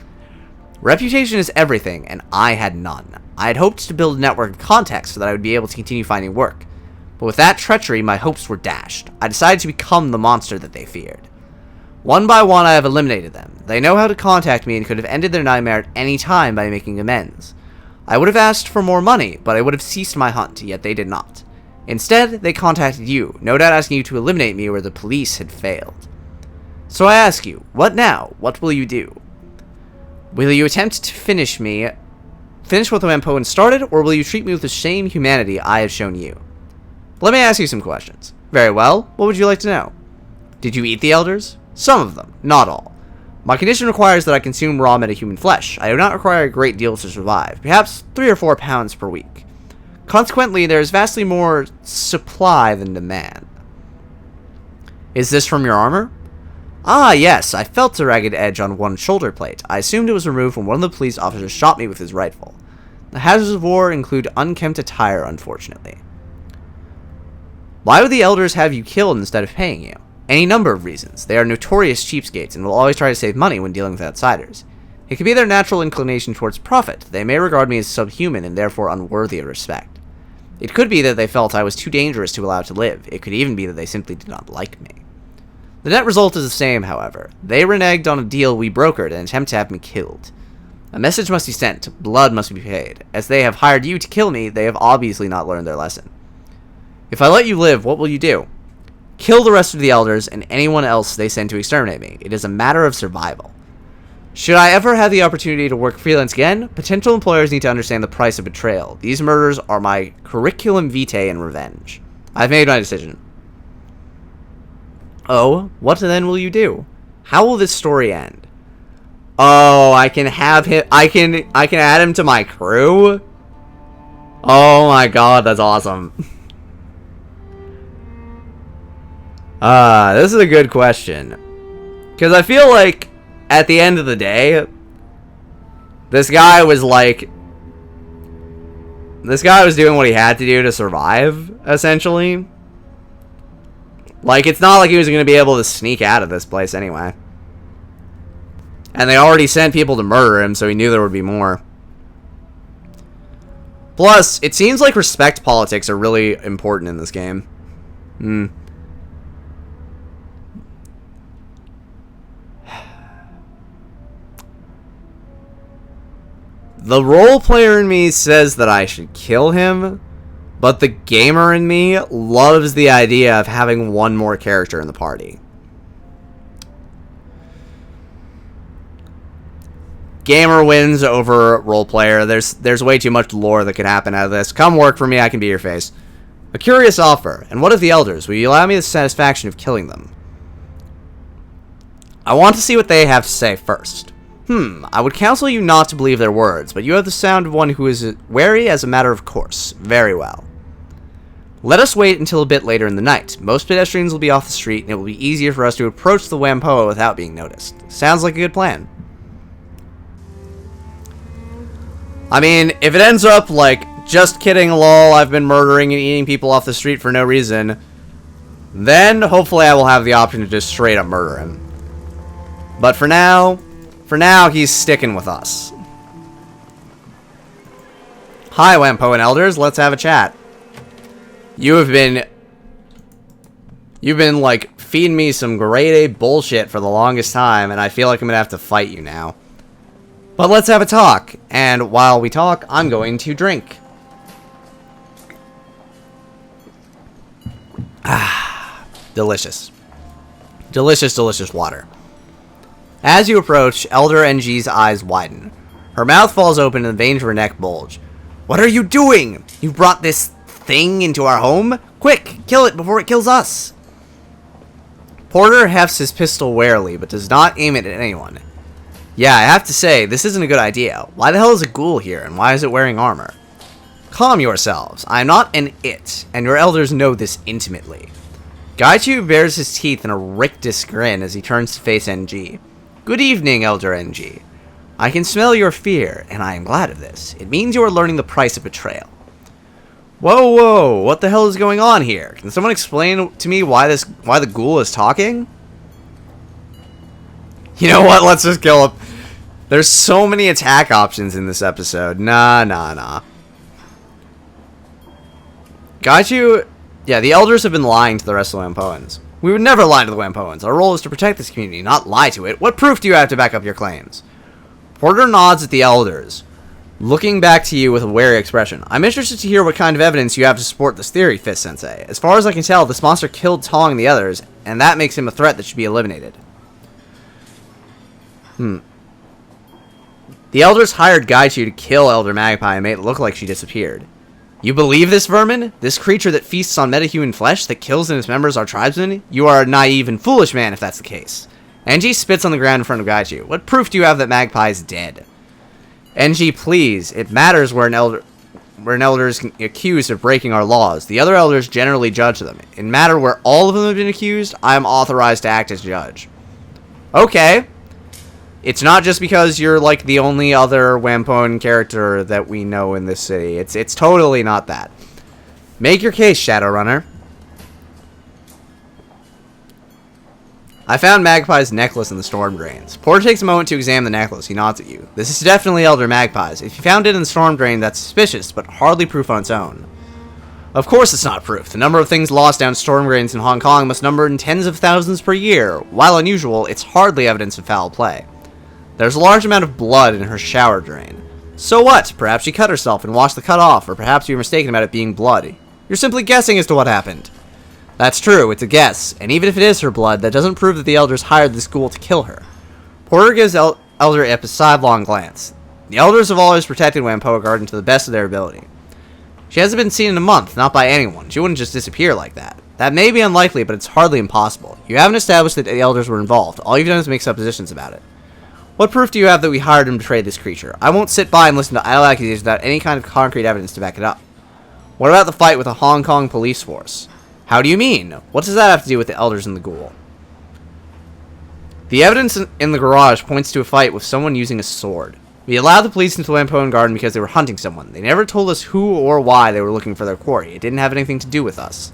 A: Reputation is everything, and I had none. I had hoped to build a network of contacts so that I would be able to continue finding work. But with that treachery, my hopes were dashed. I decided to become the monster that they feared. One by one, I have eliminated them. They know how to contact me and could have ended their nightmare at any time by making amends. I would have asked for more money, but I would have ceased my hunt, yet they did not. Instead, they contacted you, no doubt asking you to eliminate me where the police had failed. So I ask you, what now? What will you do? Will you attempt to finish what the Wampoan started, or will you treat me with the same humanity I have shown you? Let me ask you some questions. Very well, what would you like to know? Did you eat the elders? Some of them, not all. My condition requires that I consume raw metahuman flesh. I do not require a great deal to survive, perhaps 3 or 4 pounds per week. Consequently, there is vastly more supply than demand. Is this from your armor? Ah, yes, I felt a ragged edge on one shoulder plate. I assumed it was removed when one of the police officers shot me with his rifle. The hazards of war include unkempt attire, unfortunately. Why would the elders have you killed instead of paying you? Any number of reasons. They are notorious cheapskates and will always try to save money when dealing with outsiders. It could be their natural inclination towards profit. They may regard me as subhuman and therefore unworthy of respect. It could be that they felt I was too dangerous to allow to live. It could even be that they simply did not like me. The net result is the same, however. They reneged on a deal we brokered and attempt to have me killed. A message must be sent. Blood must be paid. As they have hired you to kill me, they have obviously not learned their lesson. If I let you live, what will you do? Kill the rest of the elders and anyone else they send to exterminate me. It is a matter of survival. Should I ever have the opportunity to work freelance again, potential employers need to understand the price of betrayal. These murders are my curriculum vitae in revenge. I've made my decision. Oh, what then will you do? How will this story end? Oh, I can have him. I can add him to my crew. Oh my god, that's awesome. This is a good question. Because I feel like, at the end of the day, this guy was doing what he had to do to survive, essentially. Like, it's not like he was going to be able to sneak out of this place anyway. And they already sent people to murder him, so he knew there would be more. Plus, it seems like respect politics are really important in this game. The role player in me says that I should kill him, but the gamer in me loves the idea of having one more character in the party. Gamer wins over role player. There's way too much lore that could happen out of this. Come work for me, I can be your face. A curious offer. And what of the elders? Will you allow me the satisfaction of killing them? I want to see what they have to say first. I would counsel you not to believe their words, but you have the sound of one who is wary as a matter of course. Very well. Let us wait until a bit later in the night. Most pedestrians will be off the street, and it will be easier for us to approach the Wampoa without being noticed. Sounds like a good plan. I mean, if it ends up like, just kidding, lol, I've been murdering and eating people off the street for no reason, Then, hopefully, I will have the option to just straight up murder him. But for now, he's sticking with us. Hi, Wampo and Elders. Let's have a chat. You've been, like, feeding me some grade A bullshit for the longest time, and I feel like I'm gonna have to fight you now. But let's have a talk, and while we talk, I'm going to drink. Ah, delicious. Delicious, delicious water. As you approach, Elder NG's eyes widen. Her mouth falls open and the veins of her neck bulge. What are you doing? You brought this thing into our home? Quick, kill it before it kills us. Porter hefts his pistol warily, but does not aim it at anyone. Yeah, I have to say, this isn't a good idea. Why the hell is a ghoul here, and why is it wearing armor? Calm yourselves. I am not an it, and your elders know this intimately. Gaichu bares his teeth in a rictus grin as he turns to face NG. Good evening, Elder NG. I can smell your fear, and I am glad of this. It means you are learning the price of betrayal. Whoa, what the hell is going on here? Can someone explain to me why the ghoul is talking? You know what? Let's just kill him. There's so many attack options in this episode. Nah. Gaichu... Yeah, the elders have been lying to the rest of the Wampoans. We would never lie to the Wampoans. Our role is to protect this community, not lie to it. What proof do you have to back up your claims? Porter nods at the elders, looking back to you with a wary expression. I'm interested to hear what kind of evidence you have to support this theory, Fist-sensei. As far as I can tell, this monster killed Tong and the others, and that makes him a threat that should be eliminated. The elders hired Gaichu to kill Elder Magpie and made it look like she disappeared. You believe this vermin? This creature that feasts on metahuman flesh that kills and its members our tribesmen? You are a naive and foolish man if that's the case. NG spits on the ground in front of Gaichu. What proof do you have that Magpie is dead? NG, please. It matters where an elder is accused of breaking our laws. The other elders generally judge them. In a matter where all of them have been accused, I am authorized to act as judge. Okay. It's not just because you're, like, the only other Wampoan character that we know in this city. It's totally not that. Make your case, Shadowrunner. I found Magpie's necklace in the storm drains. Porter takes a moment to examine the necklace. He nods at you. This is definitely Elder Magpie's. If you found it in the storm drain, that's suspicious, but hardly proof on its own. Of course it's not proof. The number of things lost down storm drains in Hong Kong must number in tens of thousands per year. While unusual, it's hardly evidence of foul play. There's a large amount of blood in her shower drain. So what? Perhaps she cut herself and washed the cut off, or perhaps you were mistaken about it being blood. You're simply guessing as to what happened. That's true, it's a guess, and even if it is her blood, that doesn't prove that the elders hired this ghoul to kill her. Porter gives Elder Ip a sidelong glance. The elders have always protected Wampoa Garden to the best of their ability. She hasn't been seen in a month, not by anyone. She wouldn't just disappear like that. That may be unlikely, but it's hardly impossible. You haven't established that the elders were involved. All you've done is make suppositions about it. What proof do you have that we hired and betrayed this creature? I won't sit by and listen to idle accusations without any kind of concrete evidence to back it up. What about the fight with the Hong Kong police force? How do you mean? What does that have to do with the elders and the ghoul? The evidence in the garage points to a fight with someone using a sword. We allowed the police into the Wampoan Garden because they were hunting someone. They never told us who or why they were looking for their quarry. It didn't have anything to do with us.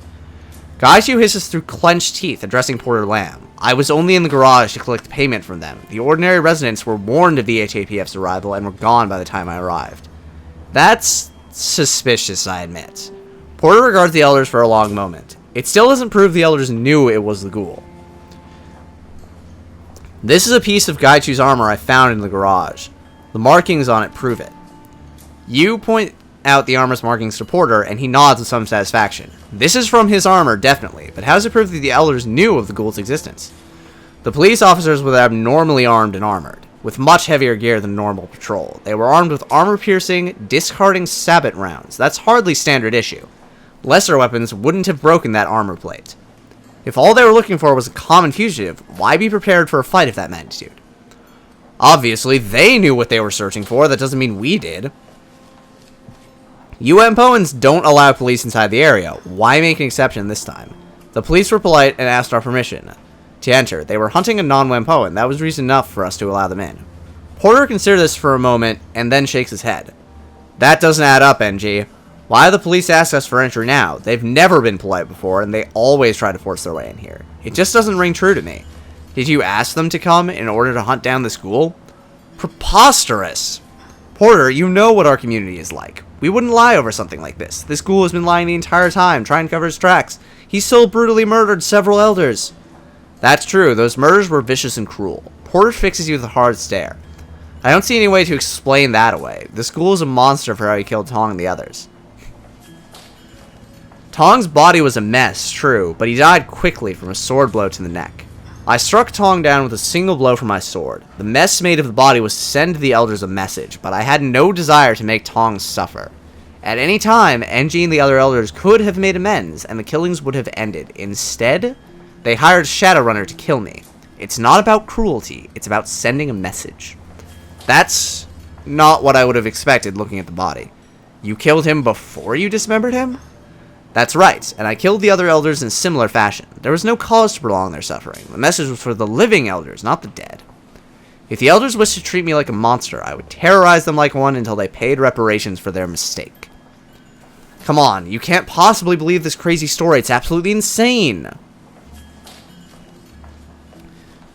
A: Gaichu hisses through clenched teeth, addressing Porter Lamb. I was only in the garage to collect payment from them. The ordinary residents were warned of the HAPF's arrival and were gone by the time I arrived. That's suspicious, I admit. Porter regards the elders for a long moment. It still doesn't prove the elders knew it was the ghoul. This is a piece of Gaichu's armor I found in the garage. The markings on it prove it. You point out the armor's markings to Porter, and he nods with some satisfaction. This is from his armor, definitely, but how does it prove that the elders knew of the ghoul's existence? The police officers were abnormally armed and armored, with much heavier gear than a normal patrol. They were armed with armor-piercing, discarding sabot rounds. That's hardly standard issue. Lesser weapons wouldn't have broken that armor plate. If all they were looking for was a common fugitive, why be prepared for a fight of that magnitude? Obviously, they knew what they were searching for. That doesn't mean we did. Wampoans don't allow police inside the area. Why make an exception this time? The police were polite and asked our permission to enter. They were hunting a non-Wampoan. That was reason enough for us to allow them in. Porter considered this for a moment and then shakes his head. That doesn't add up, NG. Why do the police ask us for entry now? They've never been polite before, and they always try to force their way in here. It just doesn't ring true to me. Did you ask them to come in order to hunt down the school? Preposterous! Porter, you know what our community is like. We wouldn't lie over something like this. This school has been lying the entire time, trying to cover his tracks. He so brutally murdered several elders. That's true, those murders were vicious and cruel. Porter fixes you with a hard stare. I don't see any way to explain that away. The school is a monster for how he killed Tong and the others. Tong's body was a mess, true, but he died quickly from a sword blow to the neck. I struck Tong down with a single blow from my sword. The mess made of the body was to send the elders a message, but I had no desire to make Tong suffer. At any time, NG and the other elders could have made amends, and the killings would have ended. Instead, they hired Shadowrunner to kill me. It's not about cruelty, it's about sending a message. That's not what I would have expected looking at the body. You killed him before you dismembered him? That's right, and I killed the other elders in similar fashion. There was no cause to prolong their suffering. The message was for the living elders, not the dead. If the elders wished to treat me like a monster, I would terrorize them like one until they paid reparations for their mistake. Come on, you can't possibly believe this crazy story. It's absolutely insane.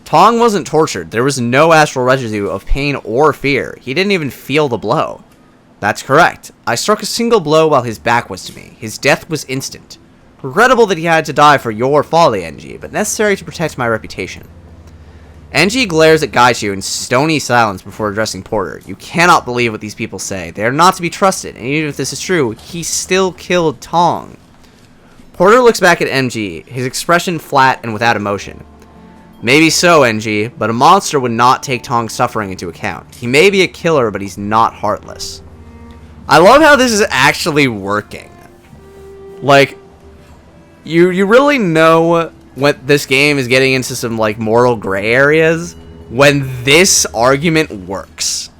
A: Tong wasn't tortured. There was no astral residue of pain or fear. He didn't even feel the blow. That's correct. I struck a single blow while his back was to me. His death was instant. Regrettable that he had to die for your folly, NG, but necessary to protect my reputation. NG glares at Gaichu in stony silence before addressing Porter. You cannot believe what these people say. They are not to be trusted, and even if this is true, he still killed Tong. Porter looks back at MG, his expression flat and without emotion. Maybe so, NG, but a monster would not take Tong's suffering into account. He may be a killer, but he's not heartless. I love how this is actually working. Like, you really know when this game is getting into some, like, moral gray areas when this argument works.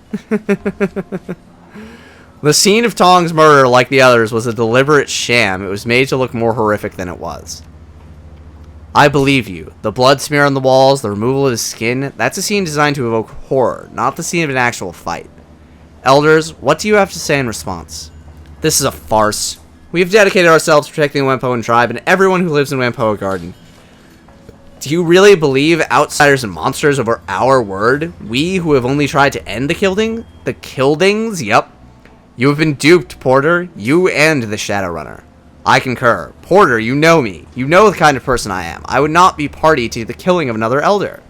A: The scene of Tong's murder, like the others, was a deliberate sham. It was made to look more horrific than it was. I believe you. The blood smear on the walls, the removal of his skin, that's a scene designed to evoke horror, not the scene of an actual fight. Elders, what do you have to say in response? This is a farce. We have dedicated ourselves to protecting the Wampoan tribe and everyone who lives in Wampoa Garden. Do you really believe outsiders and monsters over our word? We who have only tried to end the Kilding? The Kildings? Yup. You have been duped, Porter. You and the Shadowrunner. I concur. Porter, you know me. You know the kind of person I am. I would not be party to the killing of another elder.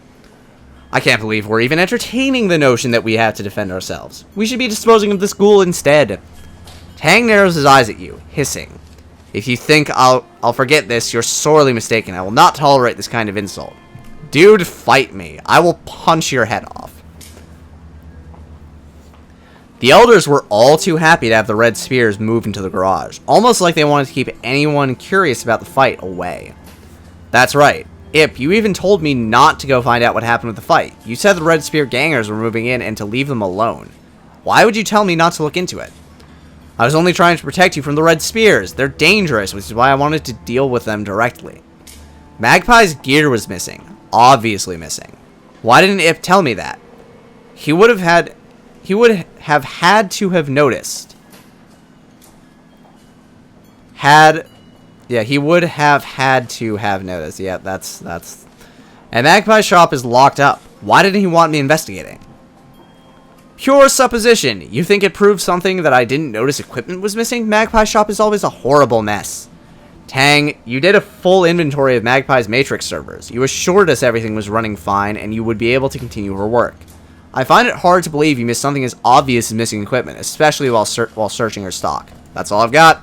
A: I can't believe we're even entertaining the notion that we have to defend ourselves. We should be disposing of this ghoul instead. Tang narrows his eyes at you, hissing. If you think I'll forget this, you're sorely mistaken. I will not tolerate this kind of insult. Dude, fight me. I will punch your head off. The elders were all too happy to have the red spears move into the garage, almost like they wanted to keep anyone curious about the fight away. That's right. Ip, you even told me not to go find out what happened with the fight. You said the red spear gangers were moving in and to leave them alone. Why would you tell me not to look into it? I was only trying to protect you from the red spears. They're dangerous, which is why I wanted to deal with them directly. Magpie's gear was missing. Obviously missing. Why didn't Ip tell me that? He would have had to have noticed. He would have had to have noticed. Yeah, that's. And Magpie's shop is locked up. Why didn't he want me investigating? Pure supposition. You think it proved something that I didn't notice equipment was missing? Magpie's shop is always a horrible mess. Tang, you did a full inventory of Magpie's Matrix servers. You assured us everything was running fine and you would be able to continue her work. I find it hard to believe you missed something as obvious as missing equipment, especially while searching her stock. That's all I've got.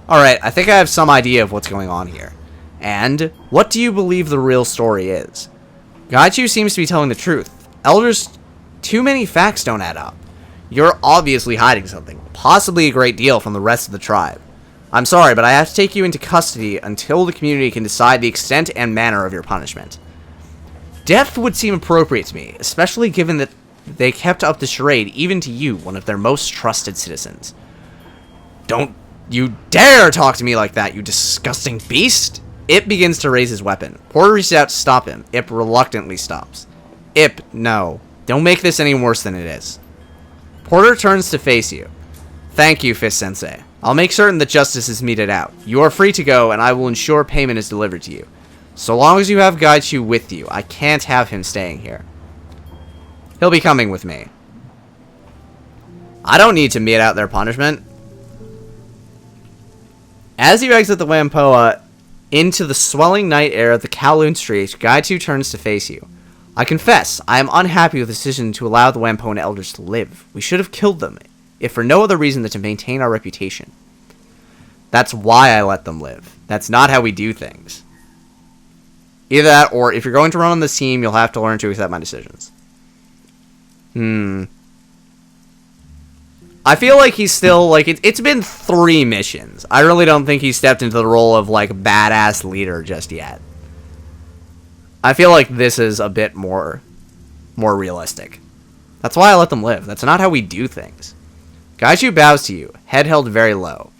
A: Alright, I think I have some idea of what's going on here. And, what do you believe the real story is? Gaichu seems to be telling the truth. Elders, too many facts don't add up. You're obviously hiding something, possibly a great deal from the rest of the tribe. I'm sorry, but I have to take you into custody until the community can decide the extent and manner of your punishment. Death would seem appropriate to me, especially given that they kept up the charade even to you, one of their most trusted citizens. Don't you dare talk to me like that, you disgusting beast! Ip begins to raise his weapon. Porter reaches out to stop him. Ip reluctantly stops. Ip, no. Don't make this any worse than it is. Porter turns to face you. Thank you, Fist-sensei. I'll make certain that justice is meted out. You are free to go, and I will ensure payment is delivered to you. So long as you have Gaichu with you, I can't have him staying here. He'll be coming with me. I don't need to mete out their punishment. As you exit the Whampoa into the swelling night air of the Kowloon Street, Gaichu turns to face you. I confess, I am unhappy with the decision to allow the Whampoan elders to live. We should have killed them, if for no other reason than to maintain our reputation. That's why I let them live. That's not how we do things. Either that, or if you're going to run on this team, you'll have to learn to accept my decisions. I feel like he's still, like, it's been 3 missions. I really don't think he stepped into the role of, like, badass leader just yet. I feel like this is a bit more realistic. That's why I let them live. That's not how we do things. Gaichu bows to you, head held very low.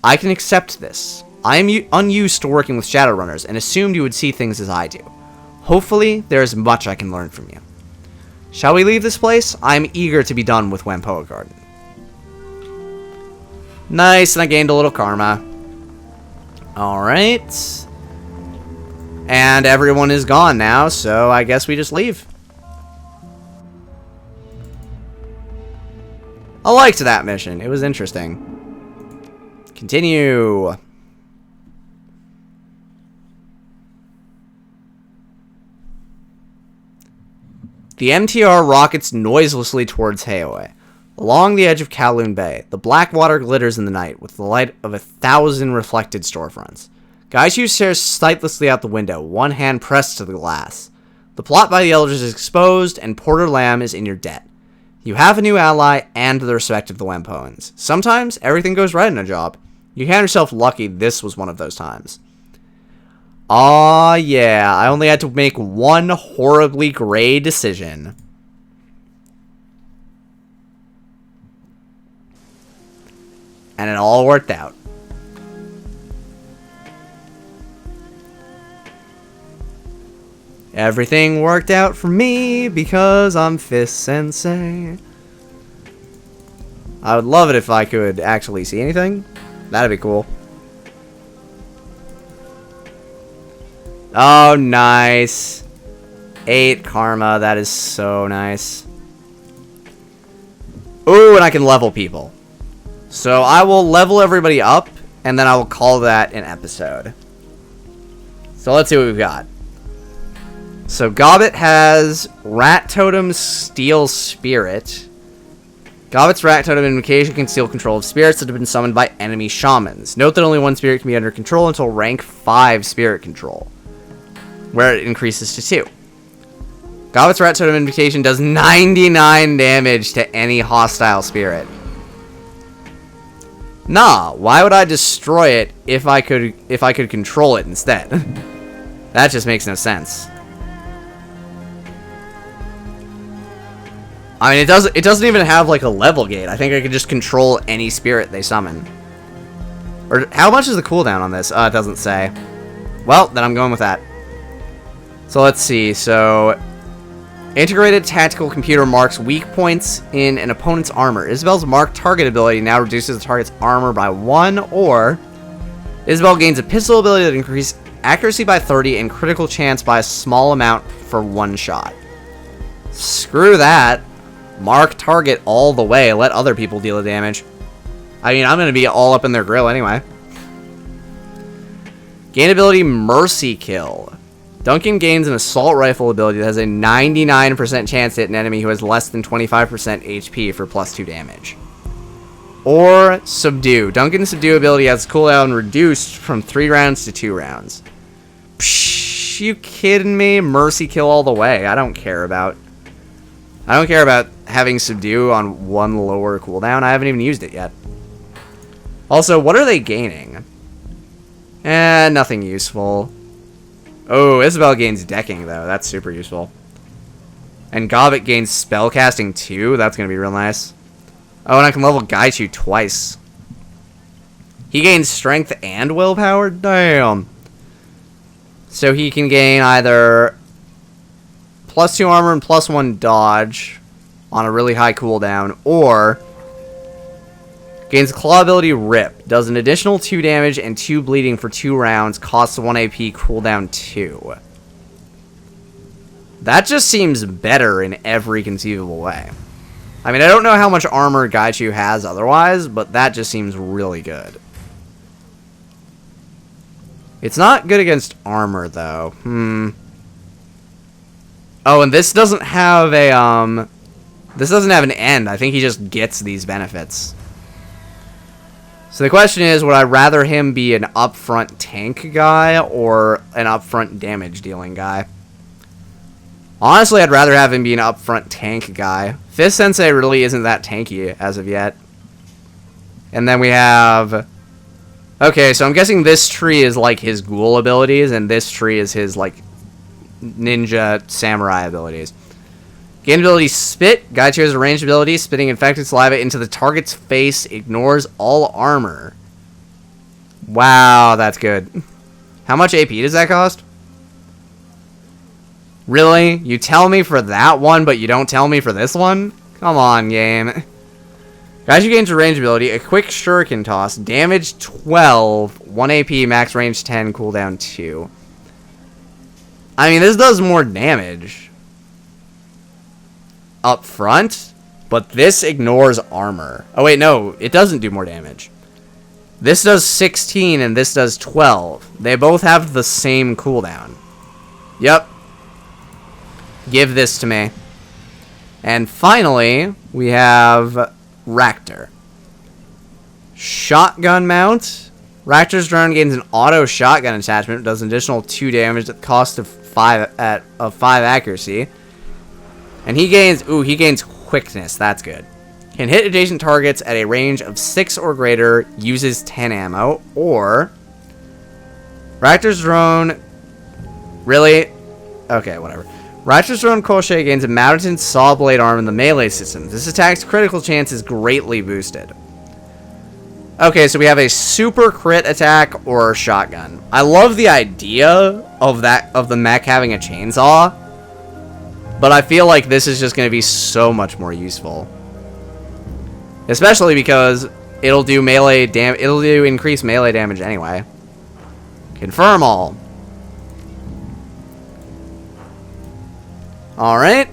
A: I can accept this. I am unused to working with Shadowrunners and assumed you would see things as I do. Hopefully, there is much I can learn from you. Shall we leave this place? I am eager to be done with Whampoa Garden. Nice, and I gained a little karma. Alright. And everyone is gone now, so I guess we just leave. I liked that mission. It was interesting. Continue. The MTR rockets noiselessly towards Heoi. Along the edge of Kowloon Bay, the black water glitters in the night with the light of 1,000 reflected storefronts. Gaichu stares sightlessly out the window, one hand pressed to the glass. The plot by the elders is exposed, and Porter Lamb is in your debt. You have a new ally and the respect of the Whampoans. Sometimes everything goes right in a job. You count yourself lucky this was one of those times. Aw, yeah, I only had to make one horribly gray decision. And it all worked out. Everything worked out for me because I'm Fist-sensei. I would love it if I could actually see anything. That'd be cool. Oh, nice. 8 karma. That is so nice. Ooh, and I can level people. So I will level everybody up, and then I will call that an episode. So let's see what we've got. So Gobbet has Rat Totem Steel Spirit. Gobbet's Rat Totem Invocation can steal control of spirits that have been summoned by enemy shamans. Note that only one spirit can be under control until rank 5 spirit control, where it increases to 2. Gobbet's Rat Totem Invocation does 99 damage to any hostile spirit. Nah, why would I destroy it if I could control it instead? That just makes no sense. I mean, it doesn't even have like a level gate. I think I could just control any spirit they summon. Or how much is the cooldown on this? It doesn't say. Well, then I'm going with that. So let's see. So integrated tactical computer marks weak points in an opponent's armor. Isabel's mark target ability now reduces the target's armor by 1, or Isabel gains a pistol ability that increases accuracy by 30 and critical chance by a small amount for 1 shot. Screw that. Mark target all the way. Let other people deal the damage. I mean, I'm going to be all up in their grill anyway. Gain ability Mercy Kill. Duncan gains an assault rifle ability that has a 99% chance to hit an enemy who has less than 25% HP for +2 damage. Or Subdue. Duncan's Subdue ability has cooldown reduced from 3 rounds to 2 rounds. Psh, you kidding me? Mercy Kill all the way. I don't care about having Subdue on 1 lower cooldown. I haven't even used it yet. Also, what are they gaining? Nothing useful. Oh, Isabel gains decking, though. That's super useful. And Gobbet gains spellcasting, too. That's going to be real nice. Oh, and I can level Gaichu twice. He gains strength and willpower? Damn. So he can gain either +2 armor and +1 dodge on a really high cooldown, or Gains claw ability Rip. Does an additional 2 damage and 2 bleeding for 2 rounds. Costs 1 AP, cooldown 2. That just seems better in every conceivable way. I mean, I don't know how much armor Gaichu has otherwise, but that just seems really good. It's not good against armor, though. Oh, and this doesn't have a, this doesn't have an end. I think he just gets these benefits. So the question is, would I rather him be an upfront tank guy or an upfront damage dealing guy? Honestly, I'd rather have him be an upfront tank guy. Fist-sensei really isn't that tanky as of yet. And then we have... Okay, so I'm guessing this tree is like his ghoul abilities, and this tree is his, like, ninja samurai abilities. Gain ability Spit. Gaichu has a ranged ability. Spitting infected saliva into the target's face ignores all armor. Wow, that's good. How much AP does that cost? Really? You tell me for that one, but you don't tell me for this one? Come on, game. Gaichu gains a range ability, a quick shuriken toss, damage 12, 1 AP, max range 10, cooldown 2. I mean, this does more damage up front, but this ignores armor. Oh, wait, no, it doesn't do more damage. This does 16 and this does 12. They both have the same cooldown. Yep. Give this to me. And finally, we have Raktor. Shotgun mount. Raktor's drone gains an auto shotgun attachment. Does an additional 2 damage at the cost of 5 accuracy. And he gains quickness. That's good. Can hit adjacent targets at a range of 6 or greater. Uses 10 ammo. Or Raktor's drone. Really? Okay, whatever. Raktor's drone Crochet gains a mounted saw blade arm in the melee system. This attack's critical chance is greatly boosted. Okay, so we have a super crit attack or a shotgun. I love the idea of the mech having a chainsaw, but I feel like this is just going to be so much more useful. Especially because it'll do increased melee damage anyway. Confirm all. Alright,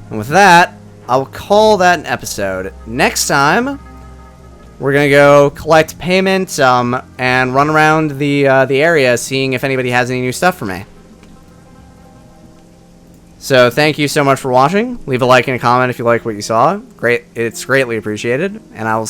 A: and with that, I'll call that an episode. Next time, we're going to go collect payment and run around the area seeing if anybody has any new stuff for me. So thank you so much for watching. Leave a like and a comment if you like what you saw. It's greatly appreciated, and I will